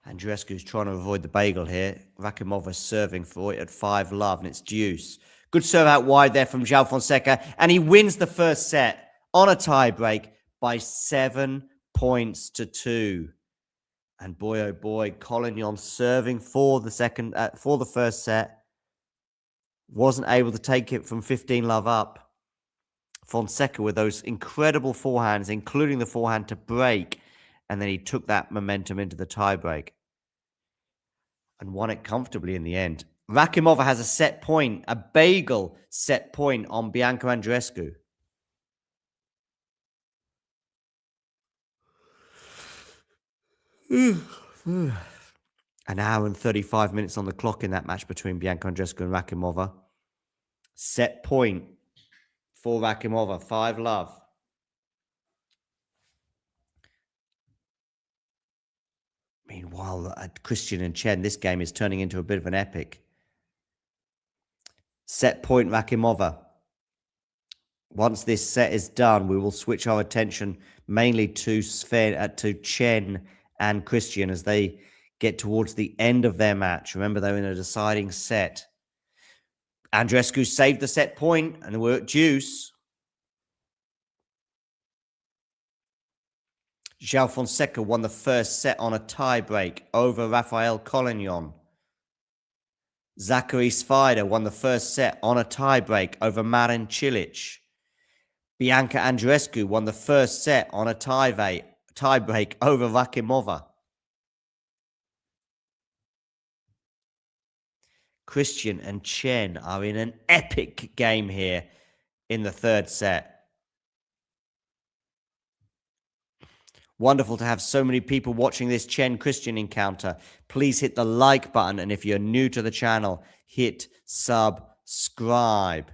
Andreescu's trying to avoid the bagel here. Rakimova serving for it at 5-love, and it's deuce. Good serve out wide there from João Fonseca, and he wins the first set on a tiebreak by 7 points to 2. And boy, oh boy, Collignon serving for the first set. Wasn't able to take it from 15-love up. Fonseca with those incredible forehands, including the forehand to break. And then he took that momentum into the tiebreak and won it comfortably in the end. Rakimova has a set point, a bagel set point on Bianca Andreescu. An hour and 35 minutes on the clock in that match between Bianca Andreescu and Rakimova. Set point for Rakimova, 5-love. Meanwhile, Christian and Chen, this game is turning into a bit of an epic. Set point Rakimova. Once this set is done, we will switch our attention mainly to Chen and Christian as they get towards the end of their match. Remember, they're in a deciding set. Andreescu saved the set point, and we're at deuce. João Fonseca won the first set on a tie-break over Rafael Collignon. Zachary Svajda won the first set on a tie-break over Marin Cilic. Bianca Andreescu won the first set on a tie-break over Rakimova. Christian and Chen are in an epic game here in the third set. Wonderful to have so many people watching this Chen-Christian encounter. Please hit the like button, and if you're new to the channel, hit subscribe.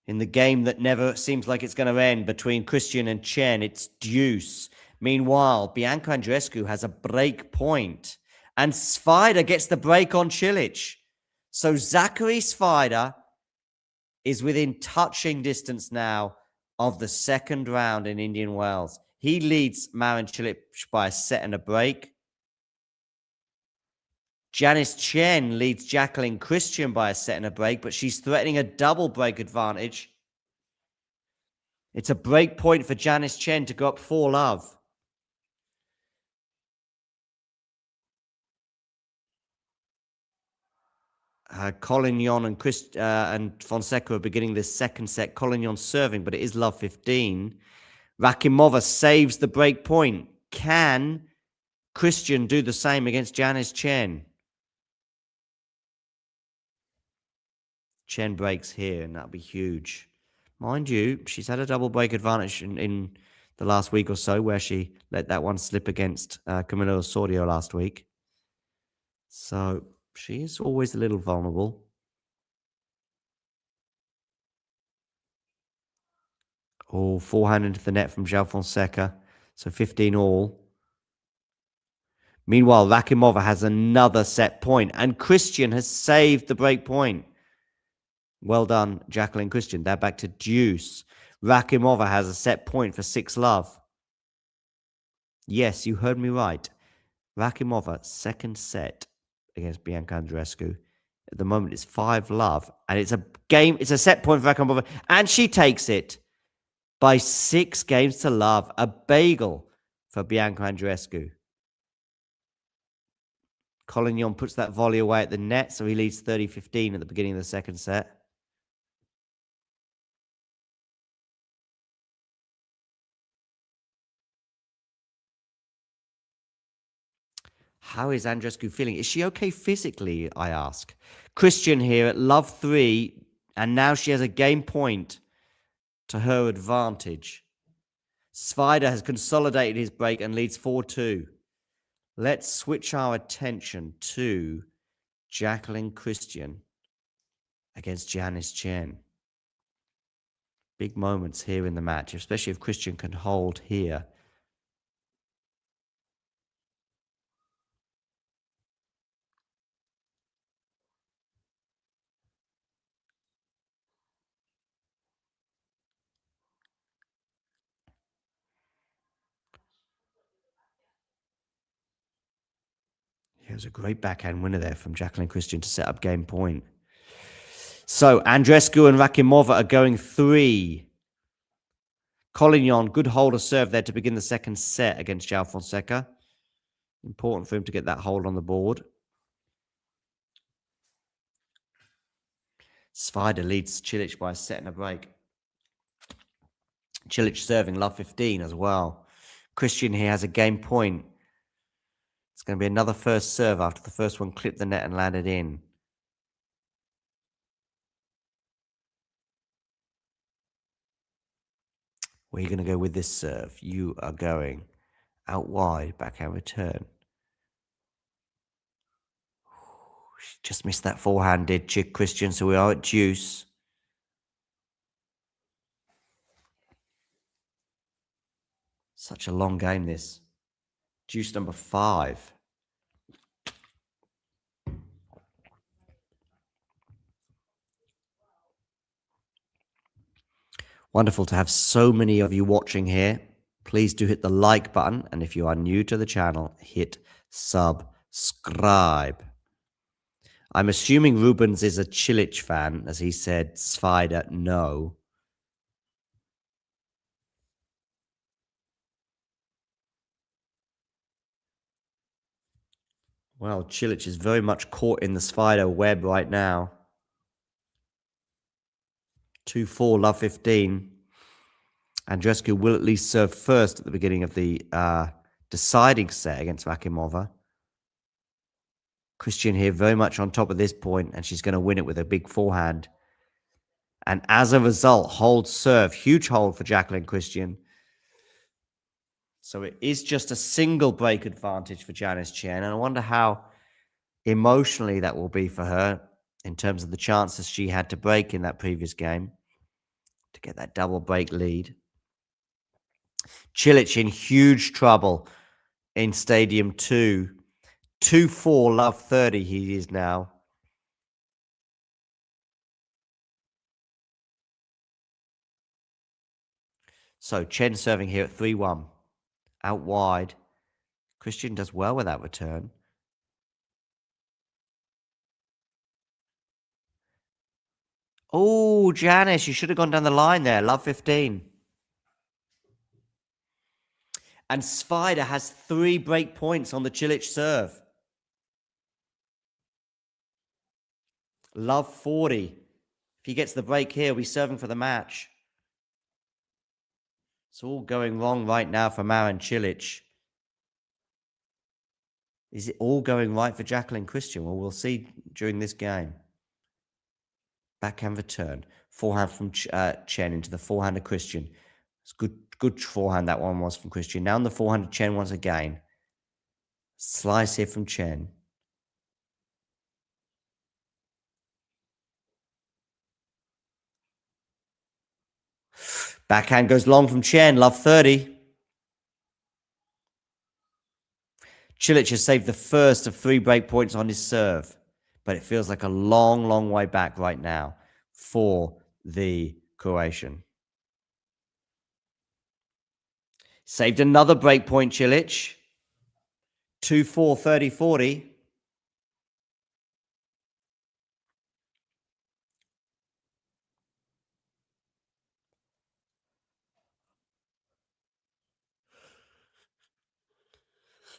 In the game that never seems like it's going to end between Christian and Chen, it's deuce. Meanwhile, Bianca Andreescu has a break point, and Svajda gets the break on Cilic. So Zachary Svajda is within touching distance now of the second round in Indian Wells. He leads Marin Cilic by a set and a break. Janice Chen leads Jacqueline Christian by a set and a break, but she's threatening a double break advantage. It's a break point for Janice Chen to go up 4-love. Collignon and Fonseca are beginning this second set. Collignon serving, but it is love 15. Rakimova saves the break point. Can Christian do the same against Janice Chen? Chen breaks here, and that'll be huge. Mind you, she's had a double break advantage in the last week or so, where she let that one slip against Camilo Osorio last week. So she is always a little vulnerable. Oh, forehand into the net from João Fonseca. So 15 all. Meanwhile, Rakimova has another set point, and Christian has saved the break point. Well done, Jacqueline Christian. They're back to deuce. Rakimova has a set point for 6-love. Yes, you heard me right. Rakimova, second set against Bianca Andreescu. At the moment, it's 5-love. And it's a set point for Rakimova. And she takes it by 6 games to love. A bagel for Bianca Andreescu. Collignon puts that volley away at the net, so he leads 30-15 at the beginning of the second set. How is Andreescu feeling? Is she okay physically, I ask? Christian here at love 3, and now she has a game point to her advantage. Svajda has consolidated his break and leads 4-2. Let's switch our attention to Jacqueline Christian against Janice Chen. Big moments here in the match, especially if Christian can hold here. It was a great backhand winner there from Jacqueline Christian to set up game point. So, Andreescu and Rakimova are going 3. Collignon, good holder serve there to begin the second set against João Fonseca. Important for him to get that hold on the board. Svajda leads Cilic by a set and a break. Cilic serving love 15 as well. Christian here has a game point. It's going to be another first serve after the first one clipped the net and landed in. Where are you going to go with this serve? You are going out wide, backhand return. Just missed that forehand, did Christian, so we are at deuce. Such a long game, this. Deuce number 5. Wonderful to have so many of you watching here. Please do hit the like button. And if you are new to the channel, hit subscribe. I'm assuming Rubens is a Cilic fan, as he said, Svajda, no. Well, Cilic is very much caught in the Svajda web right now. 2-4, love 15. Andreescu will at least serve first at the beginning of the deciding set against Rakimova. Christian here very much on top at this point, and she's going to win it with a big forehand. And as a result, hold serve. Huge hold for Jacqueline Christian. So it is just a single break advantage for Janice Chen. And I wonder how emotionally that will be for her in terms of the chances she had to break in that previous game to get that double break lead. Cilic in huge trouble in Stadium 2. 2-4, love 30 he is now. So Chen serving here at 3-1. Out wide. Christian does well with that return. Oh, Janice, you should have gone down the line there. Love 15. And Svajda has 3 break points on the Cilic serve. Love 40. If he gets the break here, we're serving for the match. It's all going wrong right now for Marin Cilic. Is it all going right for Jacqueline Christian? Well, we'll see during this game. Backhand return. Forehand from Chen into the forehand of Christian. It's good forehand that one was from Christian. Now on the forehand of Chen once again. Slice here from Chen. Backhand goes long from Chen. Love 30. Cilic has saved the first of 3 break points on his serve. But it feels like a long, long way back right now for the Croatian. Saved another break point, Cilic. 2-4, 30-40.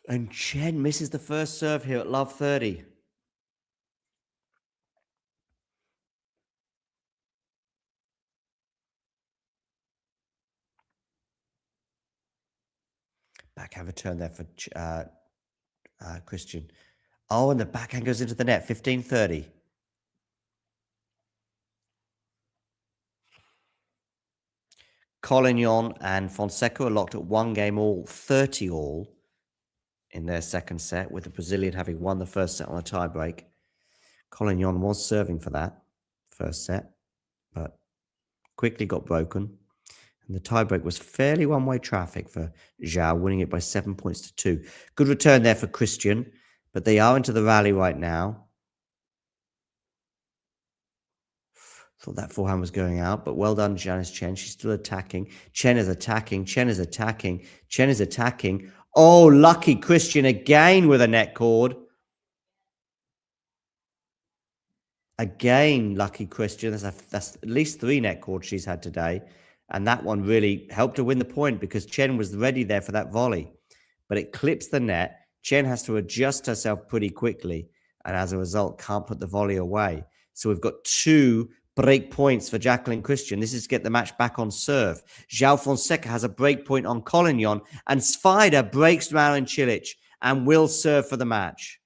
And Chen misses the first serve here at love 30. Backhand return there for Christian. Oh, and the backhand goes into the net. 15-30. Collignon and Fonseca are locked at 1 game all, 30 all in their second set, with the Brazilian having won the first set on a tiebreak. Collignon was serving for that first set, but quickly got broken. And the tiebreak was fairly one-way traffic for Zhao, winning it by 7 points to 2. Good return there for Christian, but they are into the rally right now. Thought that forehand was going out, but well done, Janice Chen. She's still attacking. Chen is attacking. Chen is attacking. Chen is attacking. Oh, lucky Christian again with a net cord. Again, lucky Christian. That's at least 3 net cords she's had today. And that one really helped her win the point because Chen was ready there for that volley. But it clips the net. Chen has to adjust herself pretty quickly. And as a result, can't put the volley away. So we've got 2 break points for Jacqueline Christian. This is to get the match back on serve. João Fonseca has a break point on Collignon. And Svajda breaks Marin Cilic and will serve for the match.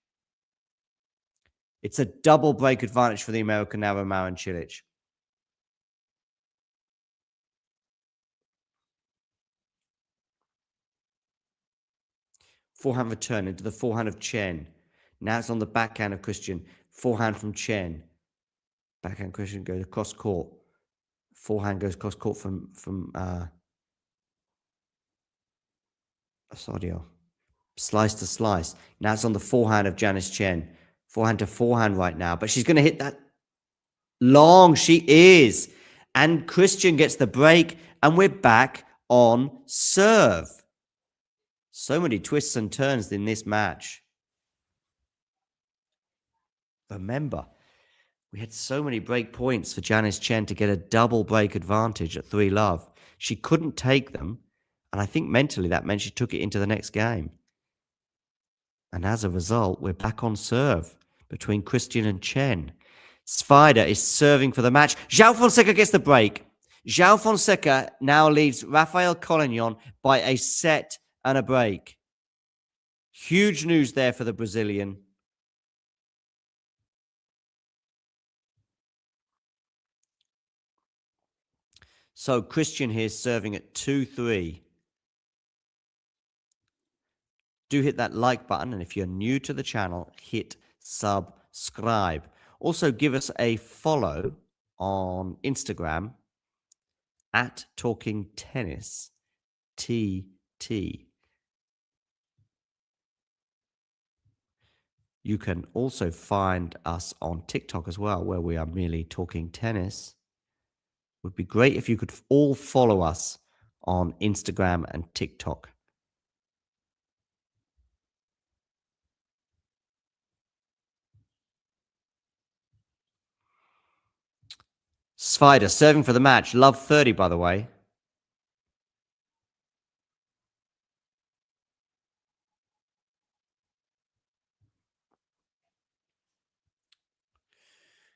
It's a double break advantage for the American now, Marin Cilic. Forehand return into the forehand of Chen. Now it's on the backhand of Christian. Forehand from Chen. Backhand Christian goes across court. Forehand goes cross court from Osorio. Slice to slice. Now it's on the forehand of Janice Chen. Forehand to forehand right now. But she's going to hit that long. She is. And Christian gets the break. And we're back on serve. So many twists and turns in this match. Remember, we had so many break points for Janice Chen to get a double break advantage at 3-love. She couldn't take them. And I think mentally that meant she took it into the next game. And as a result, we're back on serve between Christian and Chen. Svajda is serving for the match. João Fonseca gets the break. João Fonseca now leads Rafael Collignon by a set and a break. Huge news there for the Brazilian. So Christian here is serving at 2-3. Do hit that like button, and if you're new to the channel, hit subscribe. Also, give us a follow on Instagram at Talking Tennis TT. You can also find us on TikTok as well, where we are merely talking tennis. Would be great if you could all follow us on Instagram and TikTok. Svajda serving for the match. Love 30, by the way.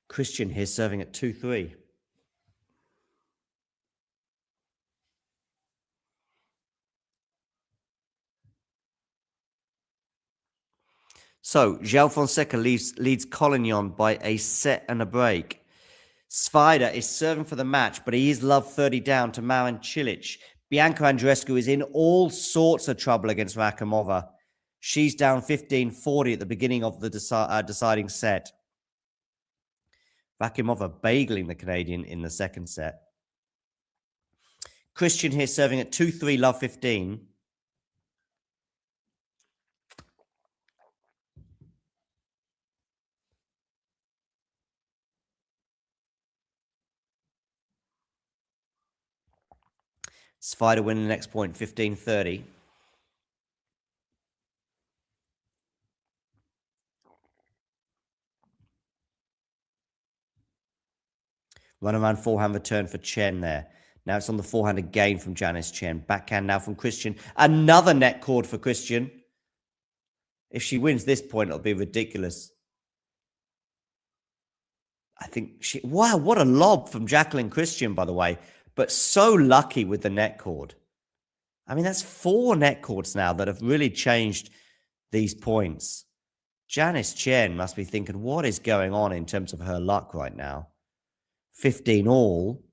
Christian here serving at 2-3. So, João Fonseca leads Collignon by a set and a break. Svajda is serving for the match, but he is love 30 down to Marin Cilic. Bianca Andreescu is in all sorts of trouble against Rakimova. She's down 15-40 at the beginning of the deciding set. Rakimova bagling the Canadian in the second set. Christian here serving at 2-3, love 15. Svajda winning the next point, 15-30. Run around forehand return for Chen there. Now it's on the forehand again from Janice Chen. Backhand now from Christian. Another net cord for Christian. If she wins this point, it'll be ridiculous. I think she... Wow, what a lob from Jacqueline Christian, by the way. But so lucky with the net cord. I mean, that's 4 net cords now that have really changed these points. Janice Chen must be thinking, what is going on in terms of her luck right now? 15 all.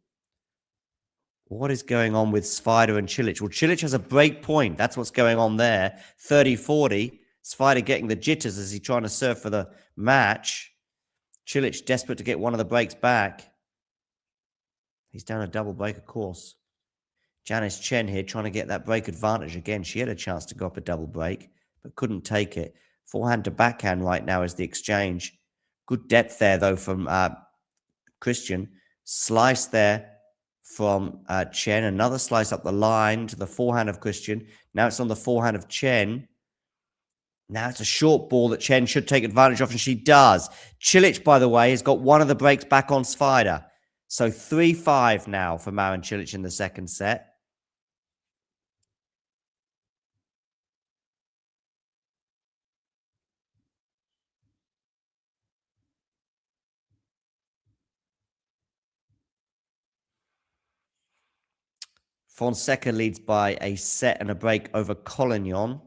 What is going on with Svajda and Cilic? Well, Cilic has a break point. That's what's going on there. 30-40. Svajda getting the jitters as he's trying to serve for the match. Cilic desperate to get one of the breaks back. He's down a double break, of course. Janice Chen here trying to get that break advantage again. She had a chance to go up a double break, but couldn't take it. Forehand to backhand right now is the exchange. Good depth there, though, from Christian. Slice there from Chen. Another slice up the line to the forehand of Christian. Now it's on the forehand of Chen. Now it's a short ball that Chen should take advantage of, and she does. Cilic, by the way, has got one of the breaks back on Svajda. So 3-5 now for Marin Cilic in the second set. Fonseca leads by a set and a break over Collignon.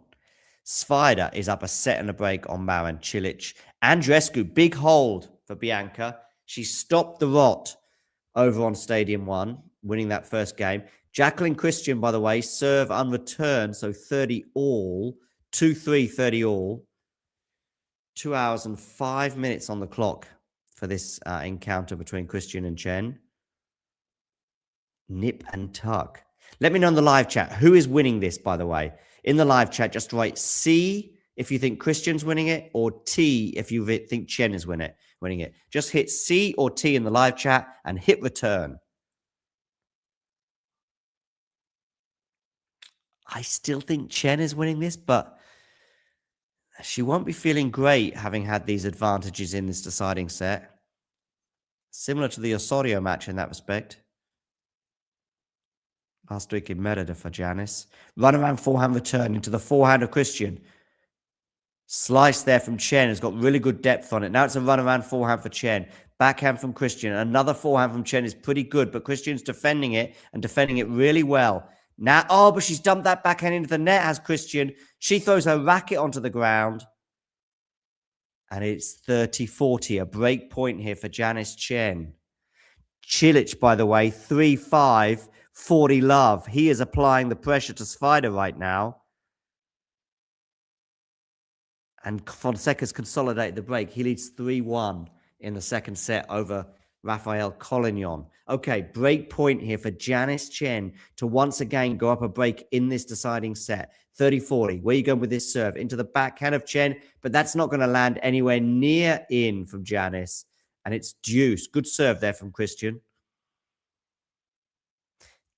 Svajda is up a set and a break on Marin Cilic. Andreescu, big hold for Bianca. She stopped the rot over on Stadium 1, winning that first game. Jacqueline Christian, by the way, serve unreturned, so 30 all. 2-3, 30 all. 2 hours and 5 minutes on the clock for this encounter between Christian and Chen. Nip and tuck. Let me know in the live chat who is winning this, by the way. In the live chat, just write C if you think Christian's winning it, or T if you think Chen is winning it. Just hit C or T in the live chat and hit return. I still think Chen is winning this, but she won't be feeling great having had these advantages in this deciding set. Similar to the Osorio match in that respect. Last week in Merida for Janice. Run around forehand return into the forehand of Christian. Slice there from Chen has got really good depth on it. Now it's a run around forehand for Chen. Backhand from Christian. Another forehand from Chen is pretty good, but Christian's defending it and defending it really well. Now, oh, but she's dumped that backhand into the net, has Christian. She throws her racket onto the ground. And it's 30-40, a break point here for Janice Chen. Cilic, by the way, 3-5, 40 love. He is applying the pressure to Svajda right now. And Fonseca's consolidated the break. He leads 3-1 in the second set over Rafael Collignon. Okay, break point here for Janice Chen to once again go up a break in this deciding set. 30-40. Where are you going with this serve? Into the backhand of Chen, but that's not going to land anywhere near in from Janice. And it's deuce. Good serve there from Christian.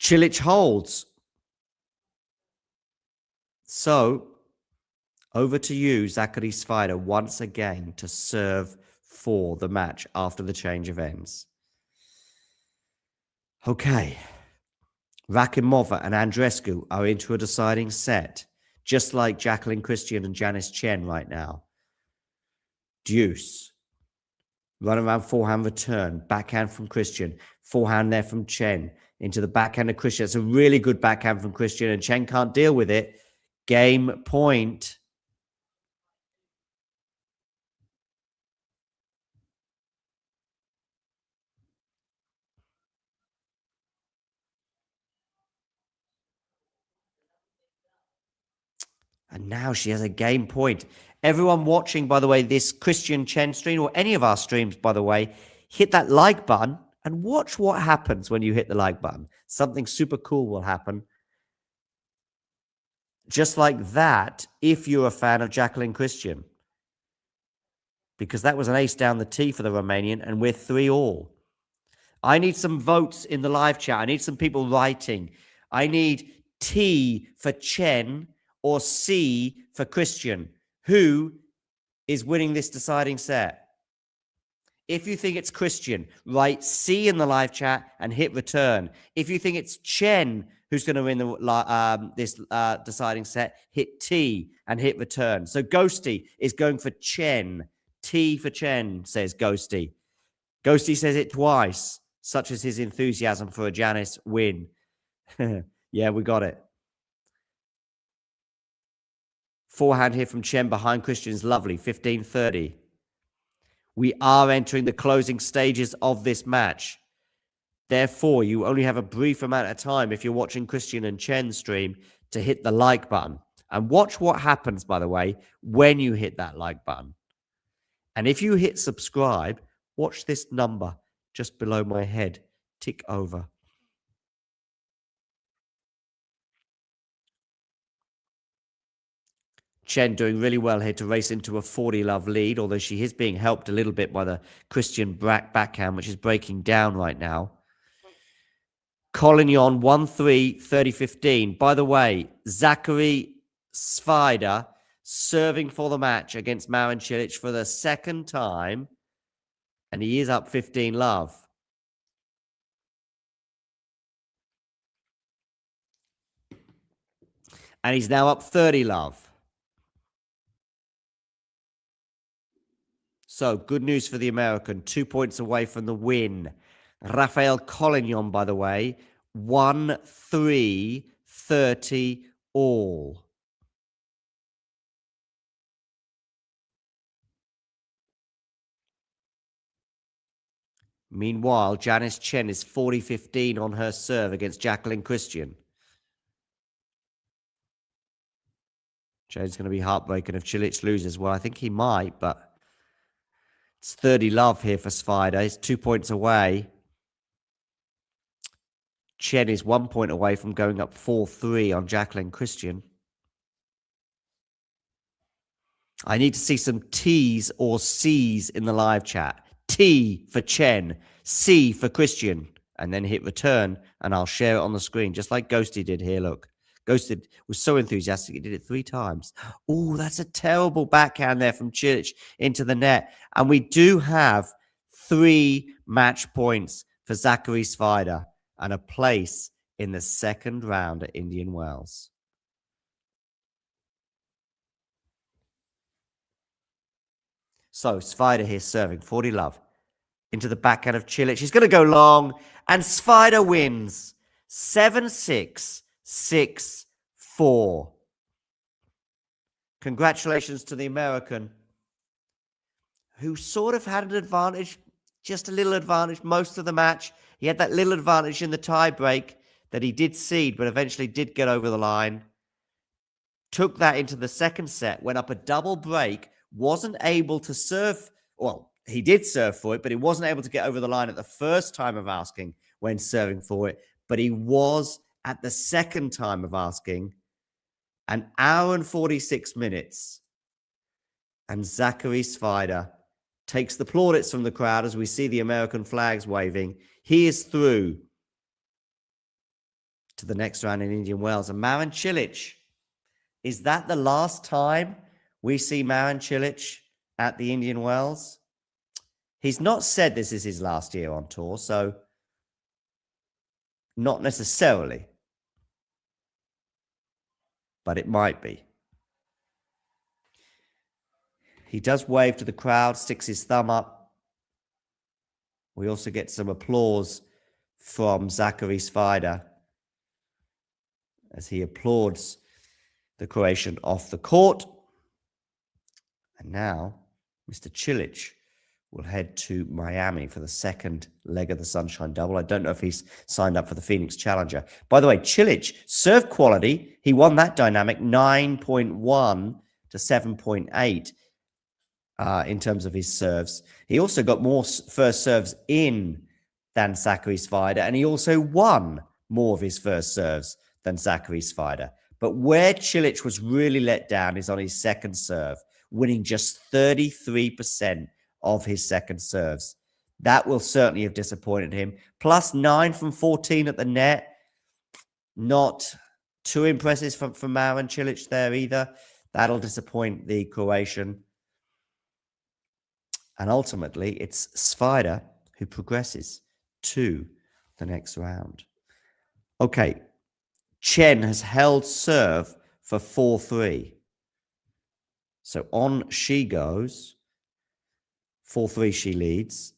Cilic holds. So, over to you, Zachary Svajda, once again to serve for the match after the change of ends. Okay. Rakimova and Andreescu are into a deciding set, just like Jacqueline Christian and Janice Chen right now. Deuce. Run around forehand return. Backhand from Christian. Forehand there from Chen. Into the backhand of Christian. It's a really good backhand from Christian, and Chen can't deal with it. Game point. And now she has a game point. Everyone watching, by the way, this Christian Chen stream, or any of our streams, by the way, hit that like button and watch what happens when you hit the like button. Something super cool will happen. Just like that, if you're a fan of Jacqueline Christian. Because that was an ace down the tee for the Romanian, and we're 3-all. I need some votes in the live chat. I need some people writing. I need T for Chen or C for Christian. Who is winning this deciding set? If you think it's Christian, write C in the live chat and hit return. If you think it's Chen who's going to win this deciding set, hit T and hit return. So Ghosty is going for Chen. T for Chen, says Ghosty. Ghosty says it twice, such as his enthusiasm for a Janice win. Yeah, we got it. Forehand here from Chen behind Christian is lovely, 15-30. We are entering the closing stages of this match. Therefore, you only have a brief amount of time if you're watching Christian and Chen stream to hit the like button. And watch what happens, by the way, when you hit that like button. And if you hit subscribe, watch this number just below my head tick over. Chen doing really well here to race into a 40-love lead, although she is being helped a little bit by the Christian backhand, which is breaking down right now. Collignon 1-3, 30-15. By the way, Zachary Svajda serving for the match against Marin Cilic for the second time, and he is up 15-love. And he's now up 30-love. So, good news for the American. 2 points away from the win. Rafael Collignon, by the way, 1-3, 30 all. Meanwhile, Janice Chen is 40-15 on her serve against Jacqueline Christian. Chen's going to be heartbroken if Cilic loses. Well, I think he might, but It's 30 love here for Svajda. He's 2 points away. Chen is 1 point away from going up 4-3 on Jacqueline Christian. I need to see some T's or C's in the live chat. T for Chen, C for Christian, and then hit return, and I'll share it on the screen, just like Ghosty did here, look. Ghosted was so enthusiastic, he did it 3 times. Oh, that's a terrible backhand there from Cilic into the net. And we do have 3 match points for Zachary Svajda and a place in the second round at Indian Wells. So Svajda here serving 40 love into the backhand of Cilic. He's going to go long, and Svajda wins 7-6, 6-4. Congratulations to the American, who sort of had an advantage, just a little advantage most of the match. He had that little advantage in the tie break that he did cede, but eventually did get over the line. Took that into the second set, went up a double break, wasn't able to serve. Well, he did serve for it, but he wasn't able to get over the line at the first time of asking when serving for it. But he was at the second time of asking, an hour and 46 minutes. And Zachary Svajda takes the plaudits from the crowd as we see the American flags waving. He is through to the next round in Indian Wells. And Marin Cilic, is that the last time we see Marin Cilic at the Indian Wells? He's not said this is his last year on tour, so not necessarily. But it might be. He does wave to the crowd, sticks his thumb up. We also get some applause from Zachary Svajda as he applauds the Croatian off the court. And now, Mr. Cilic will head to Miami for the second leg of the Sunshine Double. I don't know if he's signed up for the Phoenix Challenger. By the way, Cilic, serve quality, he won that dynamic 9.1 to 7.8 in terms of his serves. He also got more first serves in than Zachary Svajda, and he also won more of his first serves than Zachary Svajda. But where Cilic was really let down is on his second serve, winning just 33% of his second serves. That will certainly have disappointed him. Plus 9 from 14 at the net. Not too impressive from Marin Cilic there either. That'll disappoint the Croatian. And ultimately, it's Svajda who progresses to the next round. Okay, Chen has held serve for 4-3. So on she goes. 4-3 she leads.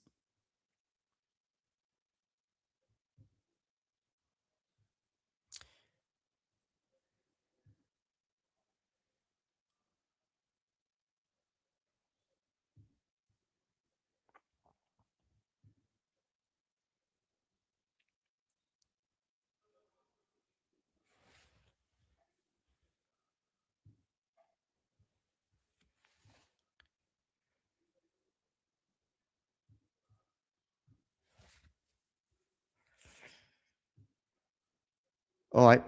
All right,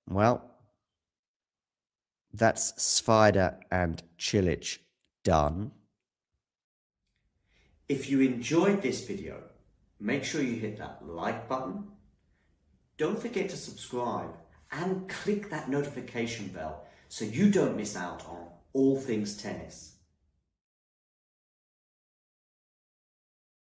well, that's Svajda and Cilic done. If you enjoyed this video, make sure you hit that like button. Don't forget to subscribe and click that notification bell so you don't miss out on all things tennis.